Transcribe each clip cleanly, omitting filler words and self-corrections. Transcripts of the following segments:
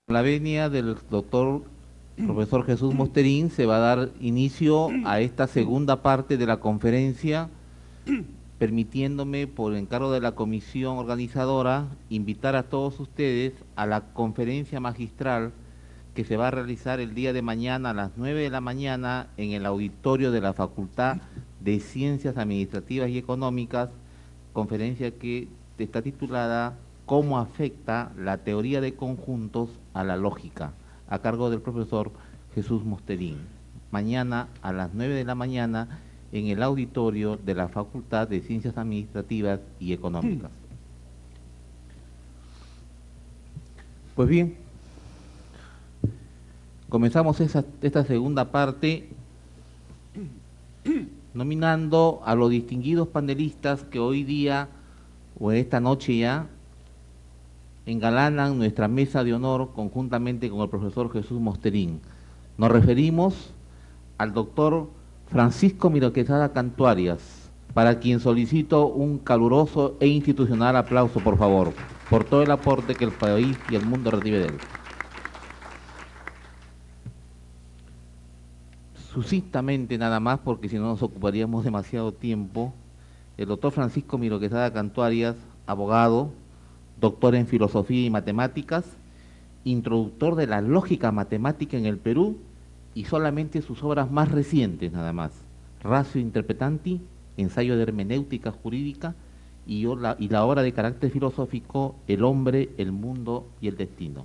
La venia del doctor profesor Jesús Mosterín se va a dar inicio a esta segunda parte de la conferencia, permitiéndome, por encargo de la comisión organizadora, invitar a todos ustedes a la conferencia magistral que se va a realizar el día de mañana a las 9 de la mañana en el auditorio de la Facultad de Ciencias Administrativas y Económicas, conferencia que está titulada ¿Cómo afecta la teoría de conjuntos a la lógica?, a cargo del profesor Jesús Mosterín. Mañana a las 9 de la mañana en el auditorio de la Facultad de Ciencias Administrativas y Económicas. Pues bien, comenzamos esta segunda parte nominando a los distinguidos panelistas que hoy día o esta noche ya engalanan nuestra mesa de honor conjuntamente con el profesor Jesús Mosterín. Nos referimos al doctor Francisco Miroquesada Cantuarias, para quien solicito un caluroso e institucional aplauso, por favor, por todo el aporte que el país y el mundo recibe de él. Sucintamente nada más, porque si no nos ocuparíamos demasiado tiempo, el doctor Francisco Miroquesada Cantuarias, abogado, doctor en filosofía y matemáticas, introductor de la lógica matemática en el Perú y solamente sus obras más recientes nada más: Ratio Interpretanti, ensayo de hermenéutica jurídica y la obra de carácter filosófico El hombre, el mundo y el destino.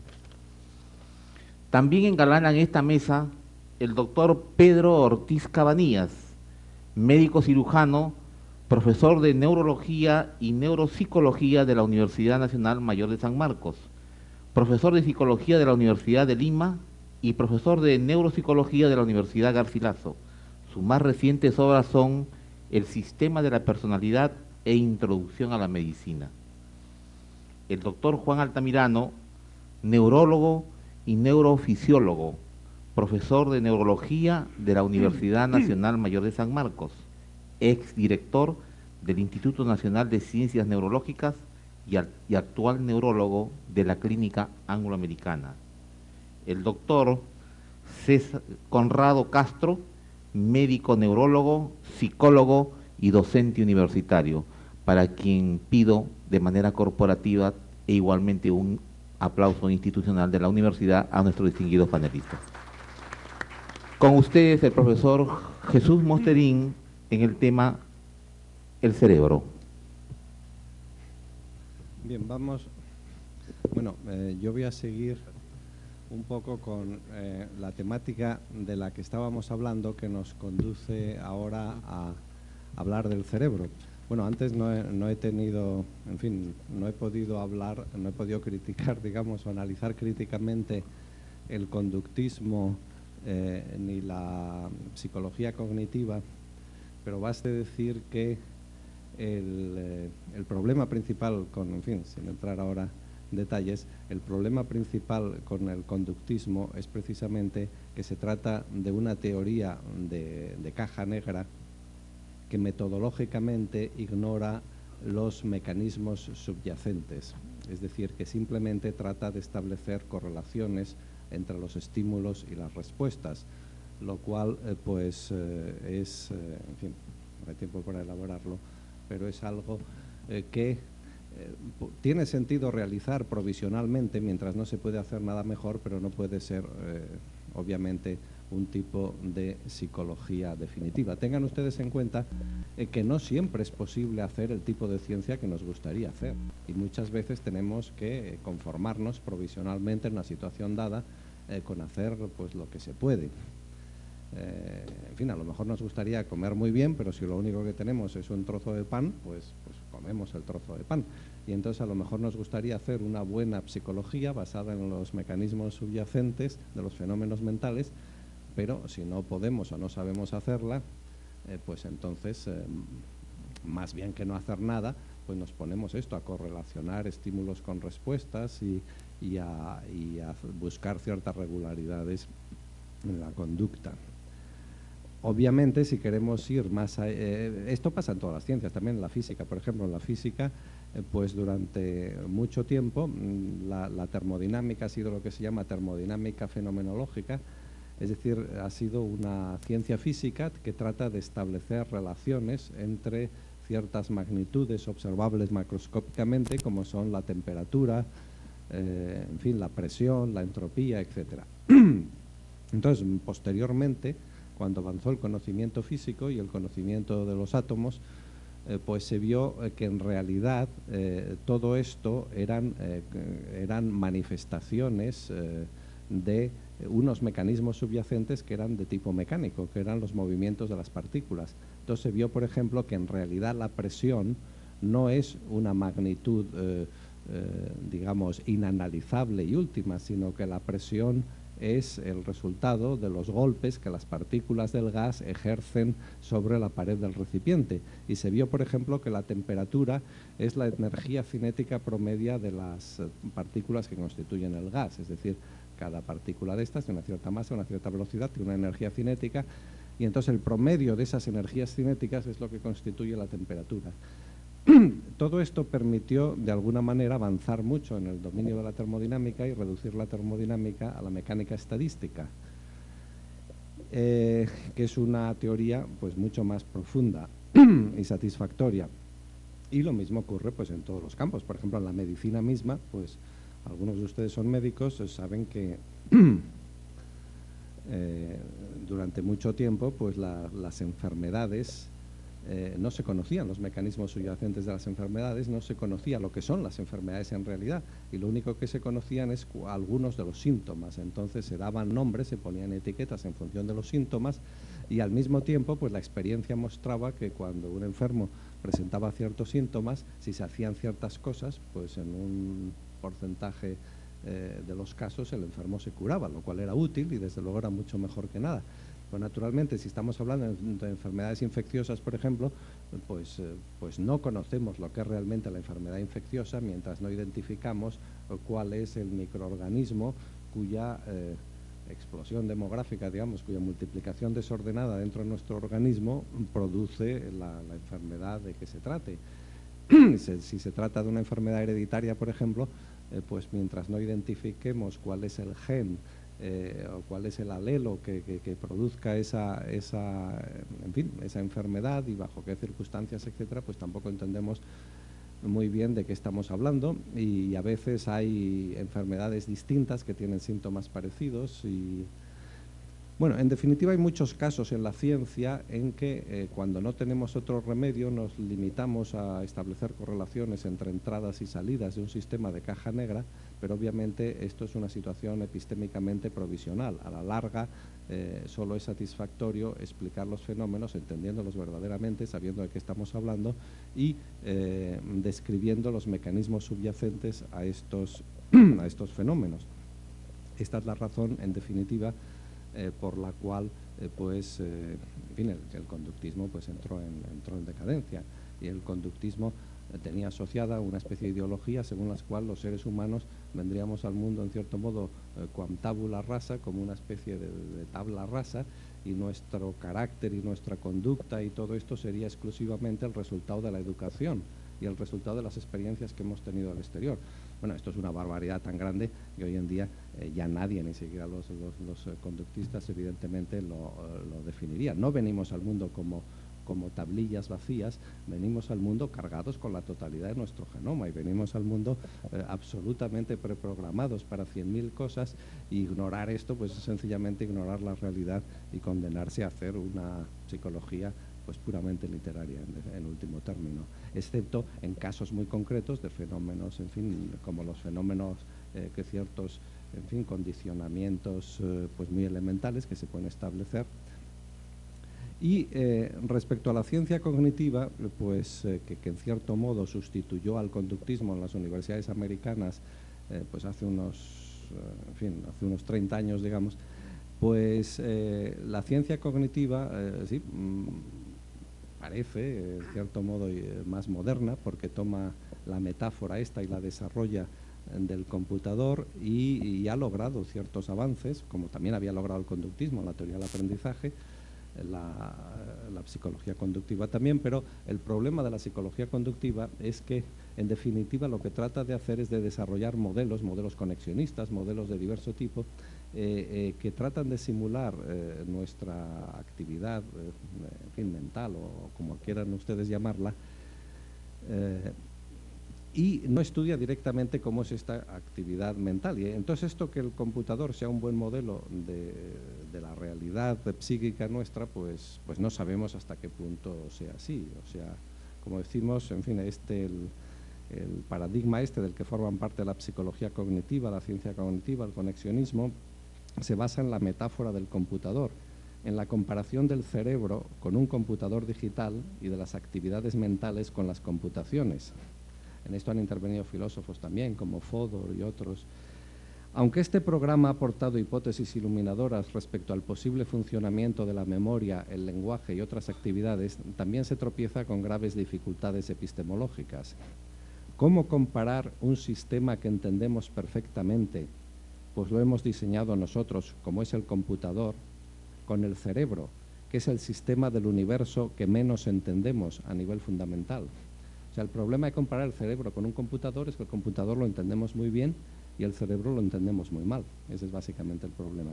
También engalanan esta mesa el doctor Pedro Ortiz Cabanillas, médico cirujano, profesor de neurología y neuropsicología de la Universidad Nacional Mayor de San Marcos, profesor de psicología de la Universidad de Lima y profesor de neuropsicología de la Universidad Garcilaso. Sus más recientes obras son El sistema de la personalidad e Introducción a la medicina. El doctor Juan Altamirano, neurólogo y neurofisiólogo, profesor de neurología de la Universidad Nacional Mayor de San Marcos, exdirector del Instituto Nacional de Ciencias Neurológicas y actual neurólogo de la Clínica Angloamericana. El doctor César Conrado Castro, médico neurólogo, psicólogo y docente universitario, para quien pido de manera corporativa e igualmente un aplauso institucional de la universidad a nuestros distinguidos panelistas. Con ustedes el profesor Jesús Mosterín en el tema el cerebro. Bien, vamos. Bueno, yo voy a seguir un poco con la temática de la que estábamos hablando, que nos conduce ahora a hablar del cerebro. Bueno, antes no he tenido, en fin, no he podido hablar, no he podido criticar, digamos, o analizar críticamente el conductismo ni la psicología cognitiva, pero baste decir que el problema principal con, en fin, sin entrar ahora en detalles, el problema principal con el conductismo es precisamente que se trata de una teoría de caja negra que metodológicamente ignora los mecanismos subyacentes, es decir, que simplemente trata de establecer correlaciones entre los estímulos y las respuestas, lo cual es, en fin, no hay tiempo para elaborarlo, pero es algo que tiene sentido realizar provisionalmente mientras no se puede hacer nada mejor, pero no puede ser, obviamente, un tipo de psicología definitiva. Tengan ustedes en cuenta que no siempre es posible hacer el tipo de ciencia que nos gustaría hacer, y muchas veces tenemos que conformarnos provisionalmente en una situación dada con hacer pues lo que se puede. En fin, a lo mejor nos gustaría comer muy bien, pero si lo único que tenemos es un trozo de pan, pues comemos el trozo de pan. Y entonces a lo mejor nos gustaría hacer una buena psicología basada en los mecanismos subyacentes de los fenómenos mentales, pero si no podemos o no sabemos hacerla, pues entonces, más bien que no hacer nada, pues nos ponemos a correlacionar estímulos con respuestas y a buscar ciertas regularidades en la conducta. Obviamente, si queremos ir más esto pasa en todas las ciencias, también en la física. Por ejemplo, en la física pues durante mucho tiempo la termodinámica ha sido lo que se llama termodinámica fenomenológica, es decir, ha sido una ciencia física que trata de establecer relaciones entre ciertas magnitudes observables macroscópicamente, como son la temperatura, en fin, la presión, la entropía, etc. Entonces, posteriormente, cuando avanzó el conocimiento físico y el conocimiento de los átomos, pues se vio que en realidad todo esto eran manifestaciones de unos mecanismos subyacentes que eran de tipo mecánico, que eran los movimientos de las partículas. Entonces se vio, por ejemplo, que en realidad la presión no es una magnitud, digamos, inanalizable y última, sino que la presión es el resultado de los golpes que las partículas del gas ejercen sobre la pared del recipiente. Y se vio, por ejemplo, que la temperatura es la energía cinética promedia de las partículas que constituyen el gas. Es decir, cada partícula de estas tiene una cierta masa, una cierta velocidad, tiene una energía cinética, y entonces el promedio de esas energías cinéticas es lo que constituye la temperatura. Todo esto permitió, de alguna manera, avanzar mucho en el dominio de la termodinámica y reducir la termodinámica a la mecánica estadística, que es una teoría pues mucho más profunda y satisfactoria. Y lo mismo ocurre pues en todos los campos. Por ejemplo, en la medicina misma, pues algunos de ustedes son médicos, saben que durante mucho tiempo pues las enfermedades no se conocían, los mecanismos subyacentes de las enfermedades, no se conocía lo que son las enfermedades en realidad, y lo único que se conocían es algunos de los síntomas. Entonces se daban nombres, se ponían etiquetas en función de los síntomas, y al mismo tiempo pues la experiencia mostraba que cuando un enfermo presentaba ciertos síntomas, si se hacían ciertas cosas, pues en un porcentaje de los casos el enfermo se curaba, lo cual era útil y desde luego era mucho mejor que nada. Pues naturalmente, si estamos hablando de enfermedades infecciosas, por ejemplo, pues no conocemos lo que es realmente la enfermedad infecciosa mientras no identificamos cuál es el microorganismo cuya explosión demográfica, digamos, cuya multiplicación desordenada dentro de nuestro organismo produce la enfermedad de que se trate. Si se trata de una enfermedad hereditaria, por ejemplo, pues mientras no identifiquemos cuál es el gen o cuál es el alelo que produzca esa enfermedad y bajo qué circunstancias, etcétera, pues tampoco entendemos muy bien de qué estamos hablando, y a veces hay enfermedades distintas que tienen síntomas parecidos. Y bueno, en definitiva hay muchos casos en la ciencia en que cuando no tenemos otro remedio nos limitamos a establecer correlaciones entre entradas y salidas de un sistema de caja negra, pero obviamente esto es una situación epistémicamente provisional. A la larga solo es satisfactorio explicar los fenómenos entendiéndolos verdaderamente, sabiendo de qué estamos hablando y describiendo los mecanismos subyacentes a estos fenómenos. Esta es la razón, en definitiva, por la cual en fin, el conductismo pues entró en decadencia, y el conductismo tenía asociada una especie de ideología según la cual los seres humanos vendríamos al mundo en cierto modo quam tabula rasa, como una especie de tabla rasa, y nuestro carácter y nuestra conducta y todo esto sería exclusivamente el resultado de la educación y el resultado de las experiencias que hemos tenido al exterior. Bueno, esto es una barbaridad tan grande que hoy en día ya nadie, ni siquiera los conductistas, evidentemente lo definiría. No venimos al mundo como tablillas vacías, venimos al mundo cargados con la totalidad de nuestro genoma, y venimos al mundo absolutamente preprogramados para 100.000 cosas, y ignorar esto pues es sencillamente ignorar la realidad y condenarse a hacer una psicología pues puramente literaria en último término, excepto en casos muy concretos de fenómenos, en fin, como los fenómenos que ciertos, en fin, condicionamientos pues muy elementales que se pueden establecer. Y respecto a la ciencia cognitiva, pues que en cierto modo sustituyó al conductismo en las universidades americanas, pues hace unos 30 años, digamos, pues la ciencia cognitiva sí, parece, en cierto modo, más moderna, porque toma la metáfora esta y la desarrolla del computador y ha logrado ciertos avances, como también había logrado el conductismo, la teoría del aprendizaje, la psicología conductiva también, pero el problema de la psicología conductiva es que en definitiva, lo que trata de hacer es de desarrollar modelos conexionistas, modelos de diverso tipo, que tratan de simular nuestra actividad, en fin, mental o como quieran ustedes llamarla, y no estudia directamente cómo es esta actividad mental. Y entonces esto que el computador sea un buen modelo de la realidad psíquica nuestra, pues no sabemos hasta qué punto sea así. O sea, como decimos, en fin, el paradigma del que forman parte la psicología cognitiva, la ciencia cognitiva, el conexionismo, se basa en la metáfora del computador, en la comparación del cerebro con un computador digital y de las actividades mentales con las computaciones. En esto han intervenido filósofos también, como Fodor y otros. Aunque este programa ha aportado hipótesis iluminadoras respecto al posible funcionamiento de la memoria, el lenguaje y otras actividades, también se tropieza con graves dificultades epistemológicas. ¿Cómo comparar un sistema que entendemos perfectamente, pues lo hemos diseñado nosotros, como es el computador, con el cerebro, que es el sistema del universo que menos entendemos a nivel fundamental? O sea, el problema de comparar el cerebro con un computador es que el computador lo entendemos muy bien y el cerebro lo entendemos muy mal. Ese es básicamente el problema.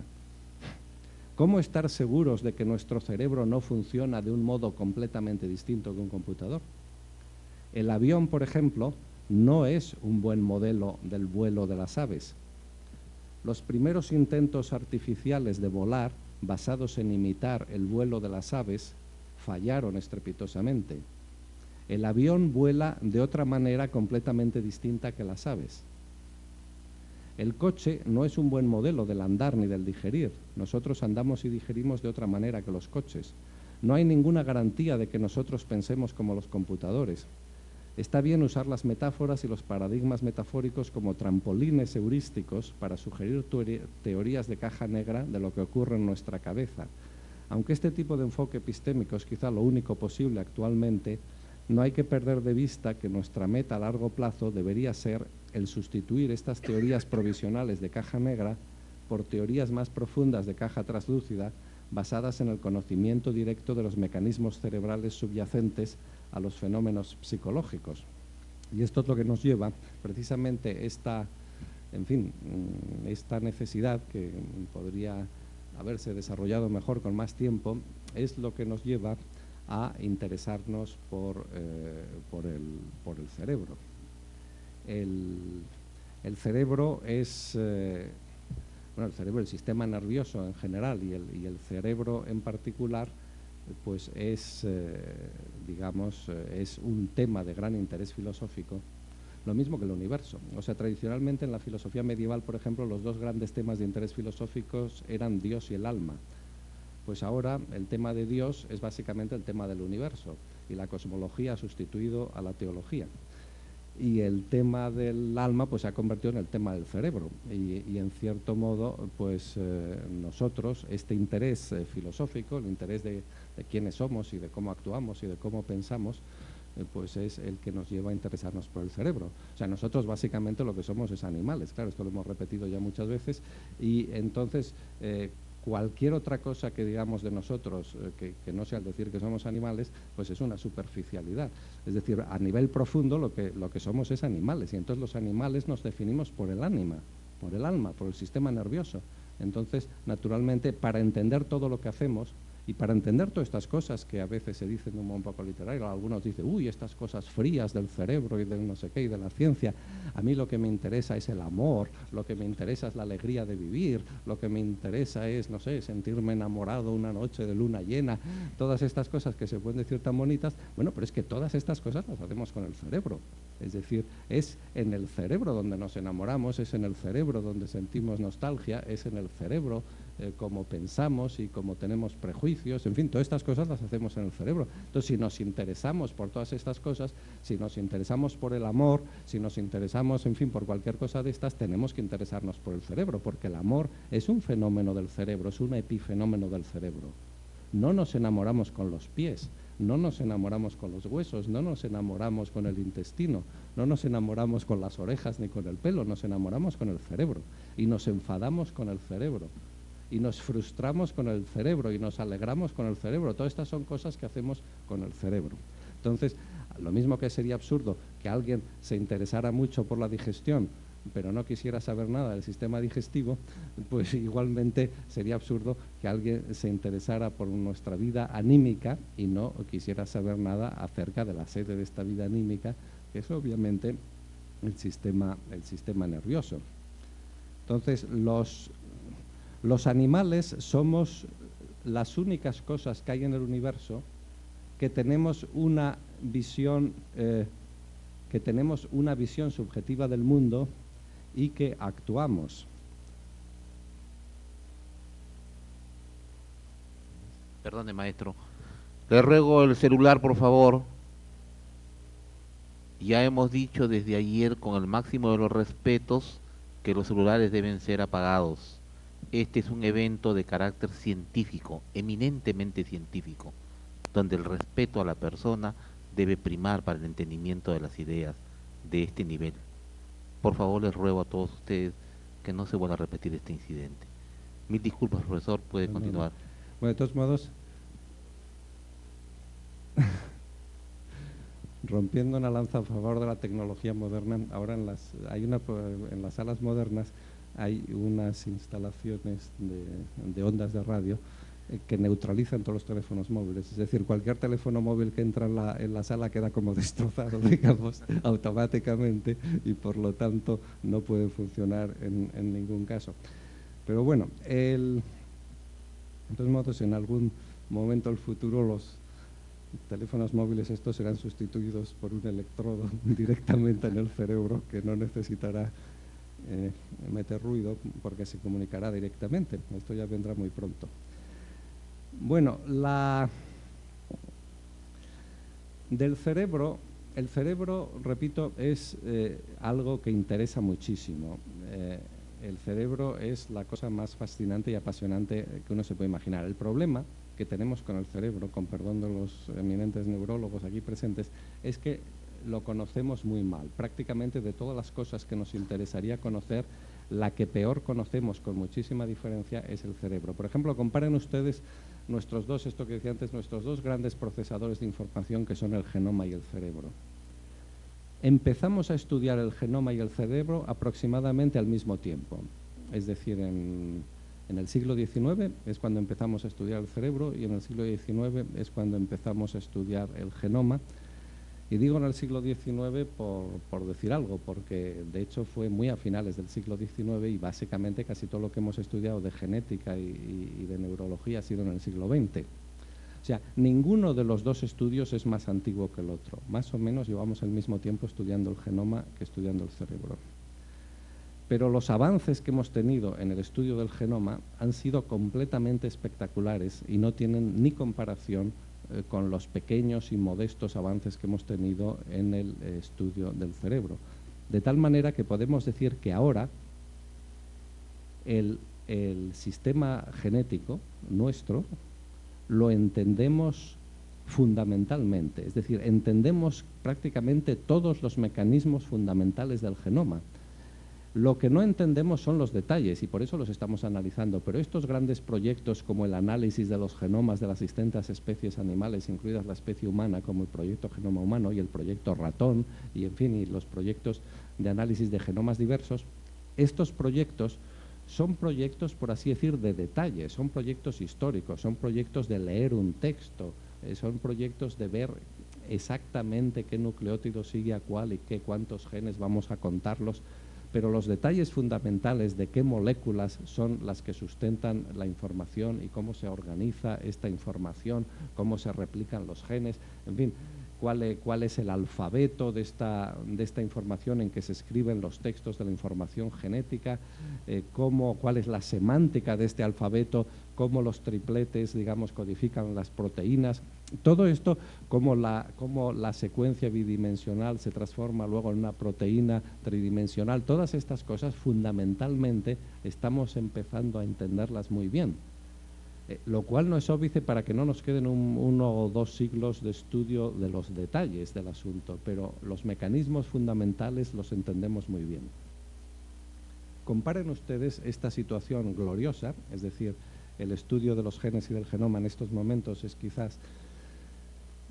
¿Cómo estar seguros de que nuestro cerebro no funciona de un modo completamente distinto que un computador? El avión, por ejemplo, no es un buen modelo del vuelo de las aves. Los primeros intentos artificiales de volar, basados en imitar el vuelo de las aves, fallaron estrepitosamente. El avión vuela de otra manera completamente distinta que las aves. El coche no es un buen modelo del andar ni del digerir. Nosotros andamos y digerimos de otra manera que los coches. No hay ninguna garantía de que nosotros pensemos como los computadores. Está bien usar las metáforas y los paradigmas metafóricos como trampolines heurísticos para sugerir teorías de caja negra de lo que ocurre en nuestra cabeza. Aunque este tipo de enfoque epistémico es quizá lo único posible actualmente, no hay que perder de vista que nuestra meta a largo plazo debería ser el sustituir estas teorías provisionales de caja negra por teorías más profundas de caja translúcida, basadas en el conocimiento directo de los mecanismos cerebrales subyacentes a los fenómenos psicológicos. Y esto es lo que nos lleva precisamente esta necesidad, que podría haberse desarrollado mejor con más tiempo, es lo que nos lleva a interesarnos por el cerebro. El cerebro es, el cerebro, el sistema nervioso en general y el cerebro en particular, pues es, es un tema de gran interés filosófico, lo mismo que el universo. O sea, tradicionalmente en la filosofía medieval, por ejemplo, los dos grandes temas de interés filosóficos eran Dios y el alma. Pues ahora el tema de Dios es básicamente el tema del universo y la cosmología ha sustituido a la teología. Y el tema del alma pues se ha convertido en el tema del cerebro y en cierto modo pues nosotros este interés filosófico, el interés de quiénes somos y de cómo actuamos y de cómo pensamos, pues es el que nos lleva a interesarnos por el cerebro. O sea, nosotros básicamente lo que somos es animales, claro, esto lo hemos repetido ya muchas veces, y entonces cualquier otra cosa que digamos de nosotros que no sea el decir que somos animales, pues es una superficialidad. Es decir, a nivel profundo lo que somos es animales, y entonces los animales nos definimos por el ánima, por el alma, por el sistema nervioso. Entonces, naturalmente, para entender todo lo que hacemos, y para entender todas estas cosas que a veces se dicen de un modo un poco literario, algunos dicen, uy, estas cosas frías del cerebro y del no sé qué y de la ciencia, a mí lo que me interesa es el amor, lo que me interesa es la alegría de vivir, lo que me interesa es, no sé, sentirme enamorado una noche de luna llena, todas estas cosas que se pueden decir tan bonitas. Bueno, pero es que todas estas cosas las hacemos con el cerebro. Es decir, es en el cerebro donde nos enamoramos, es en el cerebro donde sentimos nostalgia, es en el cerebro como pensamos y como tenemos prejuicios, en fin, todas estas cosas las hacemos en el cerebro. Entonces, si nos interesamos por todas estas cosas, si nos interesamos por el amor, si nos interesamos, en fin, por cualquier cosa de estas, tenemos que interesarnos por el cerebro, porque el amor es un fenómeno del cerebro, es un epifenómeno del cerebro. No nos enamoramos con los pies, no nos enamoramos con los huesos, no nos enamoramos con el intestino, no nos enamoramos con las orejas ni con el pelo, nos enamoramos con el cerebro y nos enfadamos con el cerebro y nos frustramos con el cerebro y nos alegramos con el cerebro. Todas estas son cosas que hacemos con el cerebro. Entonces, Lo mismo que sería absurdo que alguien se interesara mucho por la digestión, pero no quisiera saber nada del sistema digestivo, pues igualmente sería absurdo que alguien se interesara por nuestra vida anímica y no quisiera saber nada acerca de la sede de esta vida anímica, que es obviamente el sistema nervioso. Entonces, los animales somos las únicas cosas que hay en el universo que tenemos una visión subjetiva del mundo y que actuamos. Perdone, maestro. Le ruego el celular, por favor. Ya hemos dicho desde ayer con el máximo de los respetos que los celulares deben ser apagados. Este es un evento de carácter científico, eminentemente científico, donde el respeto a la persona debe primar para el entendimiento de las ideas de este nivel. Por favor, les ruego a todos ustedes que no se vuelva a repetir este incidente. Mil disculpas, profesor, puede continuar. Bueno, de todos modos, rompiendo una lanza a favor de la tecnología moderna, ahora en las salas modernas hay unas instalaciones de ondas de radio que neutralizan todos los teléfonos móviles. Es decir, cualquier teléfono móvil que entra en la sala queda como destrozado, digamos, automáticamente, y por lo tanto no puede funcionar en ningún caso. Pero bueno, de todos modos, en algún momento del futuro los teléfonos móviles estos serán sustituidos por un electrodo directamente en el cerebro que no necesitará meter ruido porque se comunicará directamente. Esto ya vendrá muy pronto. Bueno, del cerebro, el cerebro, repito, es algo que interesa muchísimo. El cerebro es la cosa más fascinante y apasionante que uno se puede imaginar. El problema que tenemos con el cerebro, con perdón de los eminentes neurólogos aquí presentes, es que lo conocemos muy mal. Prácticamente de todas las cosas que nos interesaría conocer, la que peor conocemos con muchísima diferencia es el cerebro. Por ejemplo, comparen ustedes nuestros dos grandes procesadores de información, que son el genoma y el cerebro. Empezamos a estudiar el genoma y el cerebro aproximadamente al mismo tiempo. Es decir, en el siglo XIX es cuando empezamos a estudiar el cerebro y en el siglo XIX es cuando empezamos a estudiar el genoma. Y digo en el siglo XIX por decir algo, porque de hecho fue muy a finales del siglo XIX y básicamente casi todo lo que hemos estudiado de genética y de neurología ha sido en el siglo XX. O sea, ninguno de los dos estudios es más antiguo que el otro. Más o menos llevamos el mismo tiempo estudiando el genoma que estudiando el cerebro. Pero los avances que hemos tenido en el estudio del genoma han sido completamente espectaculares y no tienen ni comparación con los pequeños y modestos avances que hemos tenido en el estudio del cerebro. De tal manera que podemos decir que ahora el sistema genético nuestro lo entendemos fundamentalmente, es decir, entendemos prácticamente todos los mecanismos fundamentales del genoma. Lo que no entendemos son los detalles y por eso los estamos analizando, pero estos grandes proyectos como el análisis de los genomas de las distintas especies animales, incluidas la especie humana, como el proyecto Genoma Humano y el proyecto Ratón, y en fin, y los proyectos de análisis de genomas diversos, estos proyectos son proyectos, por así decir, de detalles, son proyectos históricos, son proyectos de leer un texto, son proyectos de ver exactamente qué nucleótido sigue a cuál y cuántos genes vamos a contarlos, pero los detalles fundamentales de qué moléculas son las que sustentan la información y cómo se organiza esta información, cómo se replican los genes, en fin, cuál es el alfabeto de esta información en que se escriben los textos de la información genética, cuál es la semántica de este alfabeto, cómo los tripletes, digamos, codifican las proteínas. Todo esto, cómo la secuencia bidimensional se transforma luego en una proteína tridimensional, todas estas cosas fundamentalmente estamos empezando a entenderlas muy bien. Lo cual no es óbice para que no nos queden 1 o 2 siglos de estudio de los detalles del asunto, pero los mecanismos fundamentales los entendemos muy bien. Comparen ustedes esta situación gloriosa, es decir, el estudio de los genes y del genoma en estos momentos es quizás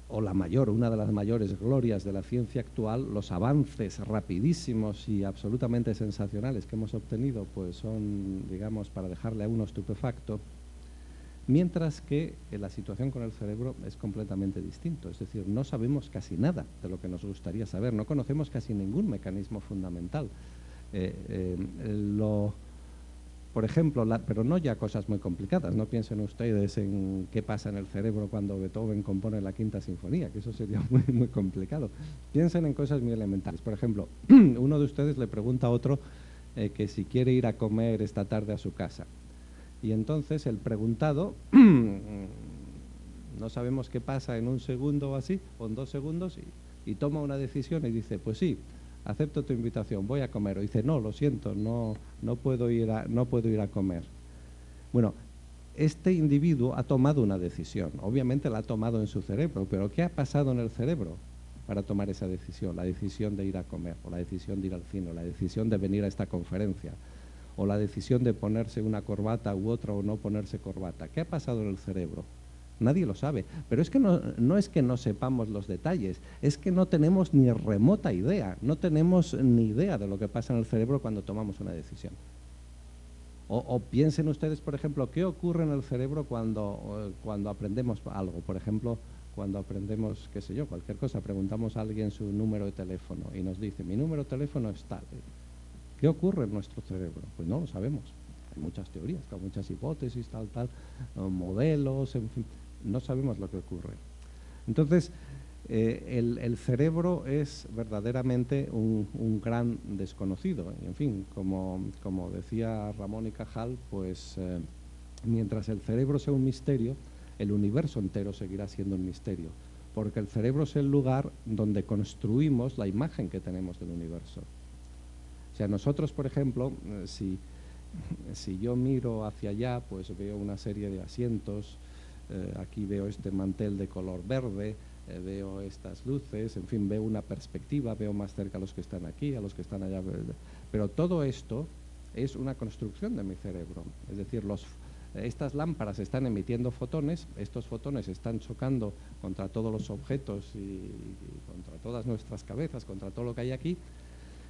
o una de las mayores glorias de la ciencia actual, los avances rapidísimos y absolutamente sensacionales que hemos obtenido, pues son, digamos, para dejarle a uno estupefacto, mientras que la situación con el cerebro es completamente distinto. Es decir, no sabemos casi nada de lo que nos gustaría saber, no conocemos casi ningún mecanismo fundamental. Por ejemplo, pero no ya cosas muy complicadas, no piensen ustedes en qué pasa en el cerebro cuando Beethoven compone la Quinta Sinfonía, que eso sería muy complicado. Piensen en cosas muy elementales. Por ejemplo, uno de ustedes le pregunta a otro que si quiere ir a comer esta tarde a su casa. Y entonces el preguntado, no sabemos qué pasa en un segundo o así, o en 2 segundos, y toma una decisión y dice, pues sí, acepto tu invitación, voy a comer. O dice, no, lo siento, no puedo ir a comer. Bueno, este individuo ha tomado una decisión. Obviamente la ha tomado en su cerebro, pero ¿qué ha pasado en el cerebro para tomar esa decisión? La decisión de ir a comer, o la decisión de ir al cine, o la decisión de venir a esta conferencia, o la decisión de ponerse una corbata u otra o no ponerse corbata. ¿Qué ha pasado en el cerebro? Nadie lo sabe, pero es que no es que no sepamos los detalles, es que no tenemos ni remota idea, no tenemos ni idea de lo que pasa en el cerebro cuando tomamos una decisión. O piensen ustedes, por ejemplo, ¿qué ocurre en el cerebro cuando aprendemos algo? Por ejemplo, cuando aprendemos, qué sé yo, cualquier cosa, preguntamos a alguien su número de teléfono y nos dice, mi número de teléfono es tal. ¿Qué ocurre en nuestro cerebro? Pues no lo sabemos. Hay muchas teorías, hay muchas hipótesis, modelos, en fin. No sabemos lo que ocurre. Entonces, el cerebro es verdaderamente un gran desconocido. Y, en fin, como decía Ramón y Cajal, pues mientras el cerebro sea un misterio, el universo entero seguirá siendo un misterio, porque el cerebro es el lugar donde construimos la imagen que tenemos del universo. O sea, nosotros, por ejemplo, si yo miro hacia allá, pues veo una serie de asientos, aquí veo este mantel de color verde, veo estas luces, en fin, veo una perspectiva, veo más cerca a los que están aquí, a los que están allá. Pero todo esto es una construcción de mi cerebro. Es decir, estas lámparas están emitiendo fotones, estos fotones están chocando contra todos los objetos y contra todas nuestras cabezas, contra todo lo que hay aquí,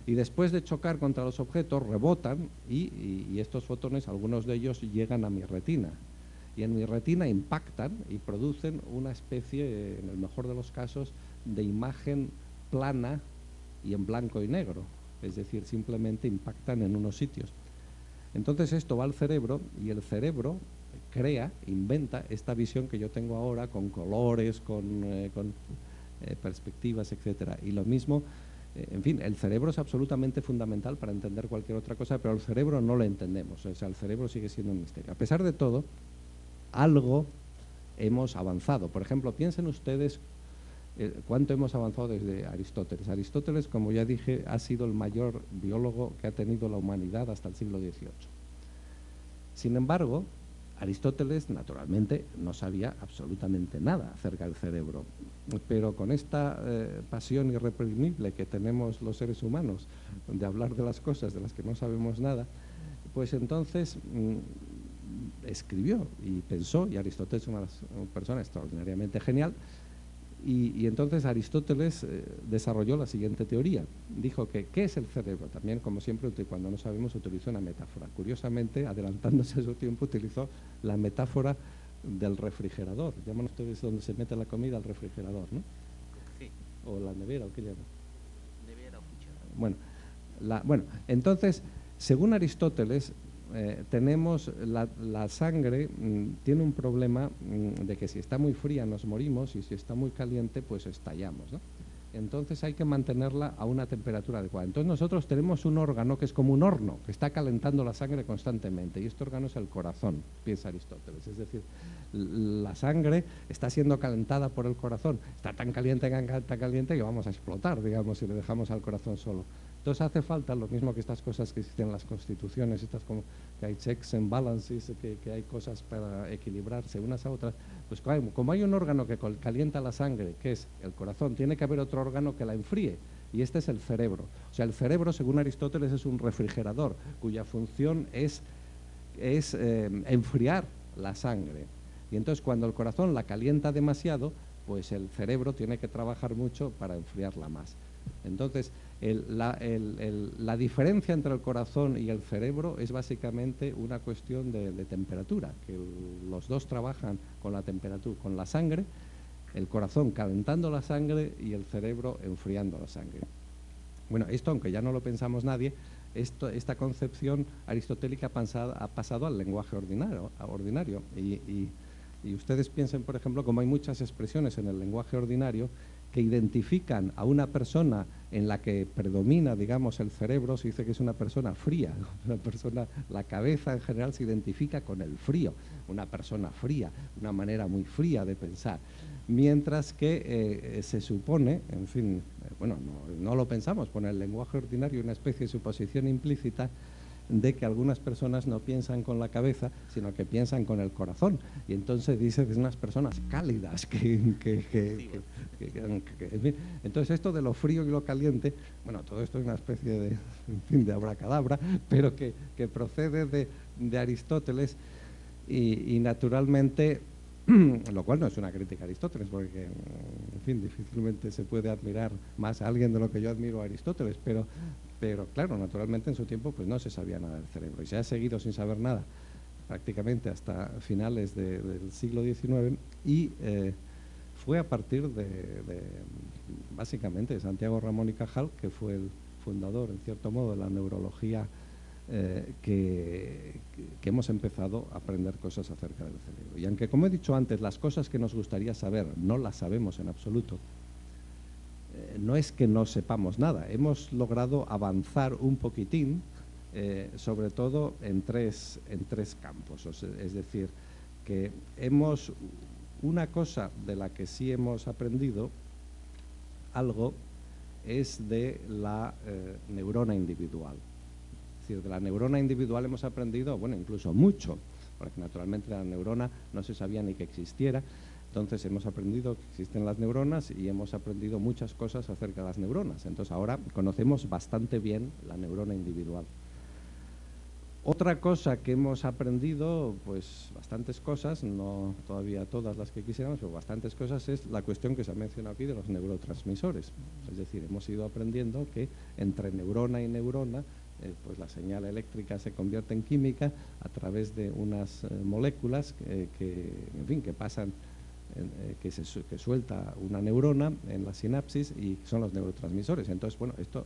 y después de chocar contra los objetos rebotan y estos fotones, algunos de ellos llegan a mi retina. Y en mi retina impactan y producen una especie, en el mejor de los casos, de imagen plana y en blanco y negro. Es decir, simplemente impactan en unos sitios. Entonces esto va al cerebro y el cerebro crea, inventa esta visión que yo tengo ahora con colores, con perspectivas, etcétera. Y lo mismo, en fin, el cerebro es absolutamente fundamental para entender cualquier otra cosa, pero el cerebro no lo entendemos. O sea, el cerebro sigue siendo un misterio. A pesar de todo, algo hemos avanzado. Por ejemplo, piensen ustedes cuánto hemos avanzado desde Aristóteles. Aristóteles, como ya dije, ha sido el mayor biólogo que ha tenido la humanidad hasta el siglo XVIII. Sin embargo, Aristóteles, naturalmente, no sabía absolutamente nada acerca del cerebro. Pero con esta pasión irreprimible que tenemos los seres humanos de hablar de las cosas de las que no sabemos nada, pues entonces escribió y pensó, y Aristóteles es una persona extraordinariamente genial, y entonces Aristóteles desarrolló la siguiente teoría. Dijo que, ¿qué es el cerebro? También, como siempre, cuando no sabemos, utilizó una metáfora. Curiosamente, adelantándose a su tiempo, utilizó la metáfora del refrigerador. Llaman ustedes donde se mete la comida al refrigerador, ¿no? Sí. O la nevera, ¿o qué llaman? Nevera o cuchara. Bueno, entonces, según Aristóteles, tenemos la sangre, tiene un problema de que si está muy fría nos morimos y si está muy caliente pues estallamos, ¿no? Entonces hay que mantenerla a una temperatura adecuada. Entonces nosotros tenemos un órgano que es como un horno, que está calentando la sangre constantemente, y este órgano es el corazón, piensa Aristóteles. Es decir, la sangre está siendo calentada por el corazón, está tan caliente que vamos a explotar, digamos, si le dejamos al corazón solo. Entonces hace falta, lo mismo que estas cosas que existen en las constituciones, estas como que hay checks and balances, que hay cosas para equilibrarse unas a otras, pues como hay un órgano que calienta la sangre, que es el corazón, tiene que haber otro órgano que la enfríe, y este es el cerebro. O sea, el cerebro, según Aristóteles, es un refrigerador, cuya función es enfriar la sangre. Y entonces cuando el corazón la calienta demasiado, pues el cerebro tiene que trabajar mucho para enfriarla más. Entonces, la diferencia entre el corazón y el cerebro es básicamente una cuestión de temperatura, que los dos trabajan con la temperatura, con la sangre, el corazón calentando la sangre y el cerebro enfriando la sangre. Bueno, esto, aunque ya no lo pensamos nadie, esta concepción aristotélica ha pasado al lenguaje ordinario. Y ustedes piensen, por ejemplo, como hay muchas expresiones en el lenguaje ordinario que identifican a una persona en la que predomina, digamos, el cerebro. Se dice que es una persona fría, una persona, la cabeza en general se identifica con el frío, una persona fría, una manera muy fría de pensar. Mientras que se supone, en fin, bueno, no lo pensamos, por el lenguaje ordinario una especie de suposición implícita de que algunas personas no piensan con la cabeza, sino que piensan con el corazón. Y entonces dice que son unas personas cálidas, entonces esto de lo frío y lo caliente, bueno, todo esto es una especie de, en fin, de abracadabra, pero que procede de Aristóteles y naturalmente, lo cual no es una crítica a Aristóteles, porque, en fin, difícilmente se puede admirar más a alguien de lo que yo admiro a Aristóteles, pero claro, naturalmente en su tiempo pues no se sabía nada del cerebro y se ha seguido sin saber nada prácticamente hasta finales del siglo XIX y fue a partir básicamente de Santiago Ramón y Cajal, que fue el fundador, en cierto modo, de la neurología, que hemos empezado a aprender cosas acerca del cerebro. Y aunque, como he dicho antes, las cosas que nos gustaría saber no las sabemos en absoluto, no es que no sepamos nada, hemos logrado avanzar un poquitín, sobre todo en tres campos. Es decir, que una cosa de la que sí hemos aprendido algo es de la neurona individual. Es decir, de la neurona individual hemos aprendido, bueno, incluso mucho, porque naturalmente la neurona no se sabía ni que existiera. Entonces hemos aprendido que existen las neuronas y hemos aprendido muchas cosas acerca de las neuronas. Entonces ahora conocemos bastante bien la neurona individual. Otra cosa que hemos aprendido, pues bastantes cosas, no todavía todas las que quisiéramos, pero bastantes cosas, es la cuestión que se ha mencionado aquí de los neurotransmisores. Es decir, hemos ido aprendiendo que entre neurona y neurona, pues la señal eléctrica se convierte en química a través de unas moléculas en fin, que pasan, que suelta una neurona en la sinapsis y son los neurotransmisores. Entonces, bueno, esto,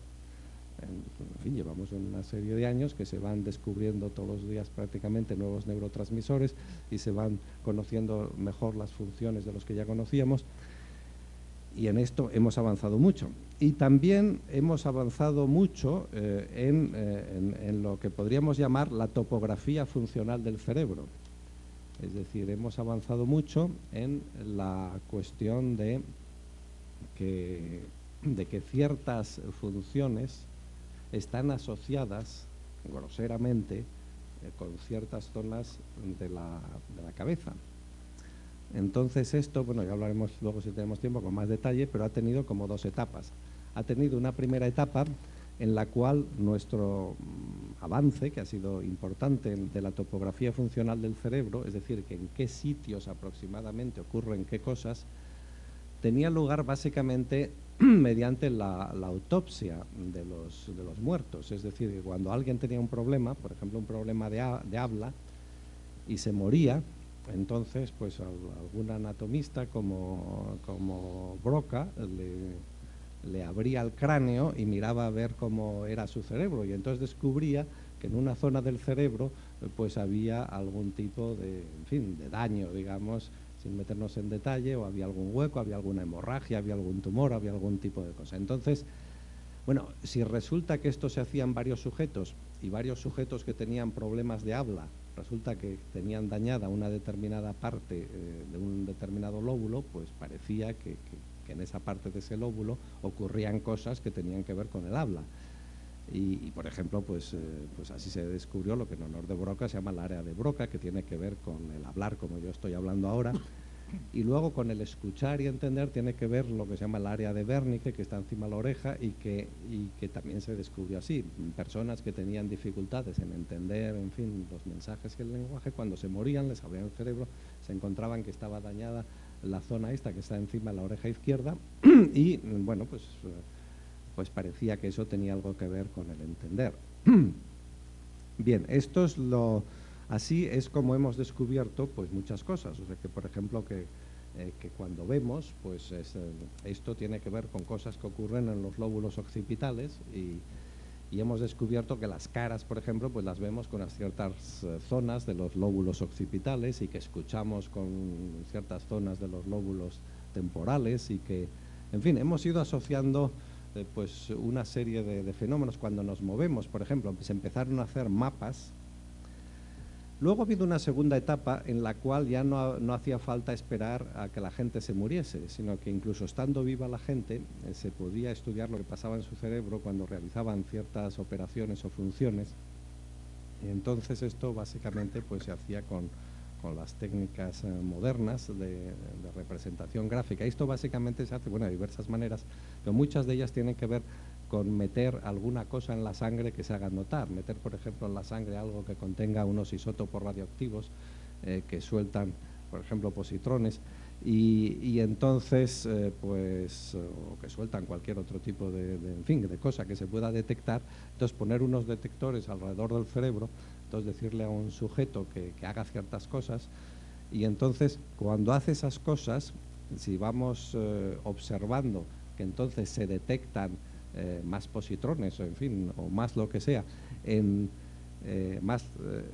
en fin, llevamos una serie de años que se van descubriendo todos los días prácticamente nuevos neurotransmisores y se van conociendo mejor las funciones de los que ya conocíamos. Y en esto hemos avanzado mucho. Y también hemos avanzado mucho en lo que podríamos llamar la topografía funcional del cerebro. Es decir, hemos avanzado mucho en la cuestión de que ciertas funciones están asociadas groseramente con ciertas zonas de la cabeza. Entonces esto, bueno, ya hablaremos luego si tenemos tiempo con más detalle, pero ha tenido como dos etapas. Ha tenido una primera etapa en la cual nuestro avance, que ha sido importante de la topografía funcional del cerebro, es decir, que en qué sitios aproximadamente ocurren qué cosas, tenía lugar básicamente mediante la autopsia de los muertos. Es decir, que cuando alguien tenía un problema, por ejemplo un problema de habla, y se moría, entonces pues algún anatomista como Broca le abría el cráneo y miraba a ver cómo era su cerebro, y entonces descubría que en una zona del cerebro pues había algún tipo de, en fin, de daño, digamos, sin meternos en detalle, o había algún hueco, había alguna hemorragia, había algún tumor, había algún tipo de cosa. Entonces, bueno, si resulta que esto se hacía en varios sujetos, y varios sujetos que tenían problemas de habla, resulta que tenían dañada una determinada parte de un determinado lóbulo, pues parecía que en esa parte de ese lóbulo ocurrían cosas que tenían que ver con el habla. Y por ejemplo, pues así se descubrió lo que en honor de Broca se llama el área de Broca, que tiene que ver con el hablar como yo estoy hablando ahora, y luego con el escuchar y entender tiene que ver lo que se llama el área de Wernicke, que está encima de la oreja, y que también se descubrió así. Personas que tenían dificultades en entender, en fin, los mensajes y el lenguaje, cuando se morían, les abrían el cerebro, se encontraban que estaba dañada la zona esta que está encima de la oreja izquierda y, bueno, pues parecía que eso tenía algo que ver con el entender. Bien, así es como hemos descubierto pues muchas cosas. O sea, que por ejemplo que cuando vemos, pues esto tiene que ver con cosas que ocurren en los lóbulos occipitales y hemos descubierto que las caras, por ejemplo, pues las vemos con ciertas zonas de los lóbulos occipitales y que escuchamos con ciertas zonas de los lóbulos temporales y que, en fin, hemos ido asociando pues una serie de fenómenos cuando nos movemos. Por ejemplo, se empezaron a hacer mapas. Luego ha habido una segunda etapa en la cual ya no hacía falta esperar a que la gente se muriese, sino que incluso estando viva la gente se podía estudiar lo que pasaba en su cerebro cuando realizaban ciertas operaciones o funciones. Y entonces esto básicamente pues se hacía con las técnicas modernas de representación gráfica. Esto básicamente se hace, bueno, de diversas maneras, pero muchas de ellas tienen que ver con meter alguna cosa en la sangre que se haga notar. Meter, por ejemplo, en la sangre algo que contenga unos isótopos radioactivos que sueltan, por ejemplo, positrones y entonces, o que sueltan cualquier otro tipo en fin, de cosa que se pueda detectar. Entonces, poner unos detectores alrededor del cerebro, entonces decirle a un sujeto que haga ciertas cosas y entonces, cuando hace esas cosas, si vamos observando que entonces se detectan más positrones o en fin, o más lo que sea, más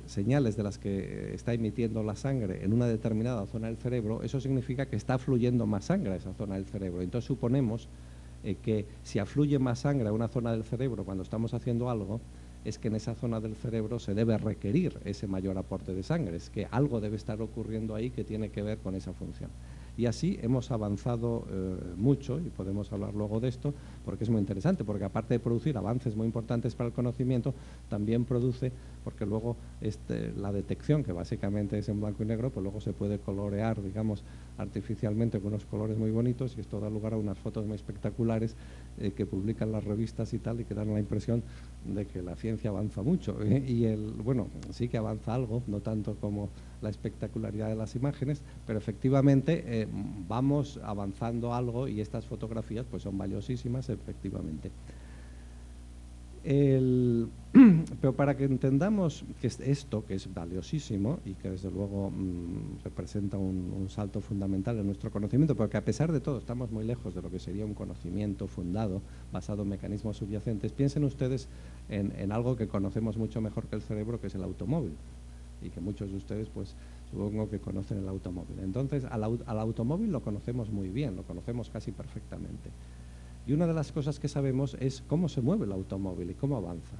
señales de las que está emitiendo la sangre en una determinada zona del cerebro, eso significa que está fluyendo más sangre a esa zona del cerebro. Entonces suponemos que si afluye más sangre a una zona del cerebro cuando estamos haciendo algo, es que en esa zona del cerebro se debe requerir ese mayor aporte de sangre, es que algo debe estar ocurriendo ahí que tiene que ver con esa función. Y así hemos avanzado mucho, y podemos hablar luego de esto, porque es muy interesante, porque aparte de producir avances muy importantes para el conocimiento, también produce, porque luego la detección, que básicamente es en blanco y negro, pues luego se puede colorear, digamos, artificialmente con unos colores muy bonitos, y esto da lugar a unas fotos muy espectaculares que publican las revistas y tal, y que dan la impresión de que la ciencia avanza mucho. Bueno, sí que avanza algo, no tanto como la espectacularidad de las imágenes, pero efectivamente vamos avanzando algo y estas fotografías pues son valiosísimas, efectivamente. Pero para que entendamos que esto, que es valiosísimo y que desde luego representa un salto fundamental en nuestro conocimiento, porque a pesar de todo estamos muy lejos de lo que sería un conocimiento fundado, basado en mecanismos subyacentes, piensen ustedes en algo que conocemos mucho mejor que el cerebro, que es el automóvil, y que muchos de ustedes pues supongo que conocen el automóvil. Entonces al automóvil lo conocemos muy bien, lo conocemos casi perfectamente. Y una de las cosas que sabemos es cómo se mueve el automóvil y cómo avanza.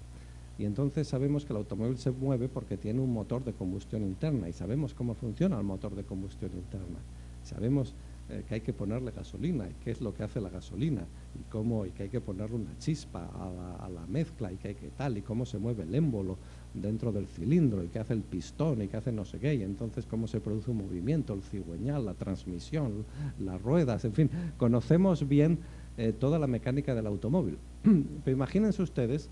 Y entonces sabemos que el automóvil se mueve porque tiene un motor de combustión interna y sabemos cómo funciona el motor de combustión interna. Sabemos que hay que ponerle gasolina y qué es lo que hace la gasolina y que hay que ponerle una chispa a la mezcla y que hay que tal y cómo se mueve el émbolo dentro del cilindro y qué hace el pistón y qué hace no sé qué y entonces cómo se produce un movimiento, el cigüeñal, la transmisión, las ruedas, en fin, conocemos bien toda la mecánica del automóvil. Pero imagínense ustedes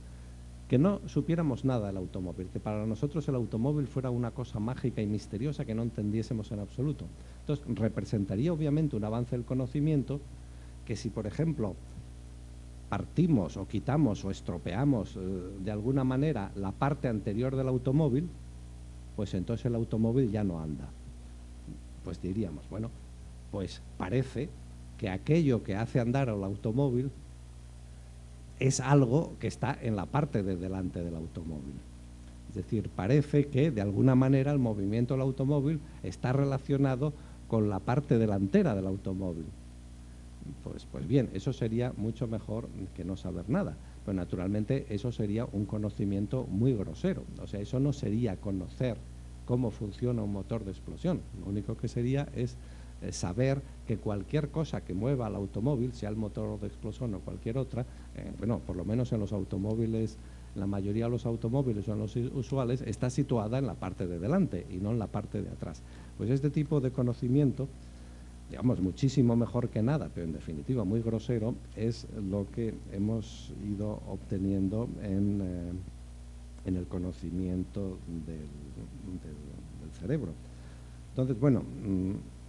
que no supiéramos nada del automóvil, que para nosotros el automóvil fuera una cosa mágica y misteriosa que no entendiésemos en absoluto. Entonces, representaría obviamente un avance del conocimiento que si, por ejemplo, partimos o quitamos o estropeamos de alguna manera la parte anterior del automóvil, pues entonces el automóvil ya no anda. Pues diríamos, bueno, pues parece que aquello que hace andar al automóvil es algo que está en la parte de delante del automóvil. Es decir, parece que de alguna manera el movimiento del automóvil está relacionado con la parte delantera del automóvil. Pues bien, eso sería mucho mejor que no saber nada. Pero naturalmente eso sería un conocimiento muy grosero. O sea, eso no sería conocer cómo funciona un motor de explosión. Lo único que sería es saber que cualquier cosa que mueva al automóvil, sea el motor de explosión o cualquier otra, bueno, por lo menos en los automóviles, en la mayoría de los automóviles o en los usuales, está situada en la parte de delante y no en la parte de atrás. Pues este tipo de conocimiento, digamos, muchísimo mejor que nada, pero en definitiva muy grosero, es lo que hemos ido obteniendo en el conocimiento del cerebro. Entonces, bueno,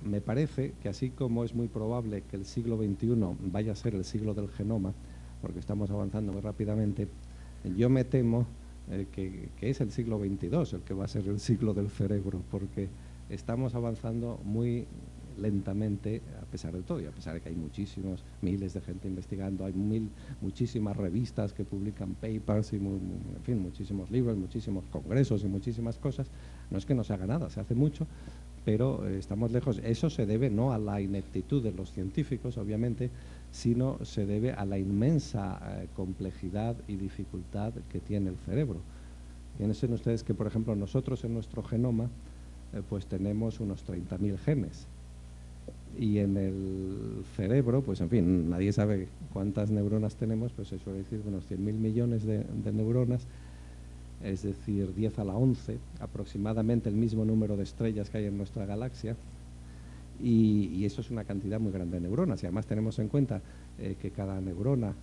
me parece que así como es muy probable que el siglo XXI vaya a ser el siglo del genoma, porque estamos avanzando muy rápidamente, yo me temo que es el siglo XXII el que va a ser el siglo del cerebro, porque estamos avanzando muy lentamente a pesar de todo, y a pesar de que hay muchísimos, miles de gente investigando, hay muchísimas revistas que publican papers y en fin, muchísimos libros, muchísimos congresos y muchísimas cosas. No es que no se haga nada, se hace mucho, pero estamos lejos. Eso se debe no a la ineptitud de los científicos, obviamente, sino se debe a la inmensa complejidad y dificultad que tiene el cerebro. Piensen ustedes que, por ejemplo, nosotros en nuestro genoma pues tenemos unos 30.000 genes, y en el cerebro, pues en fin, nadie sabe cuántas neuronas tenemos, pues se suele decir unos 100.000 millones de neuronas, es decir, 10 a la 11, aproximadamente el mismo número de estrellas que hay en nuestra galaxia, y eso es una cantidad muy grande de neuronas. Y además tenemos en cuenta que cada neurona,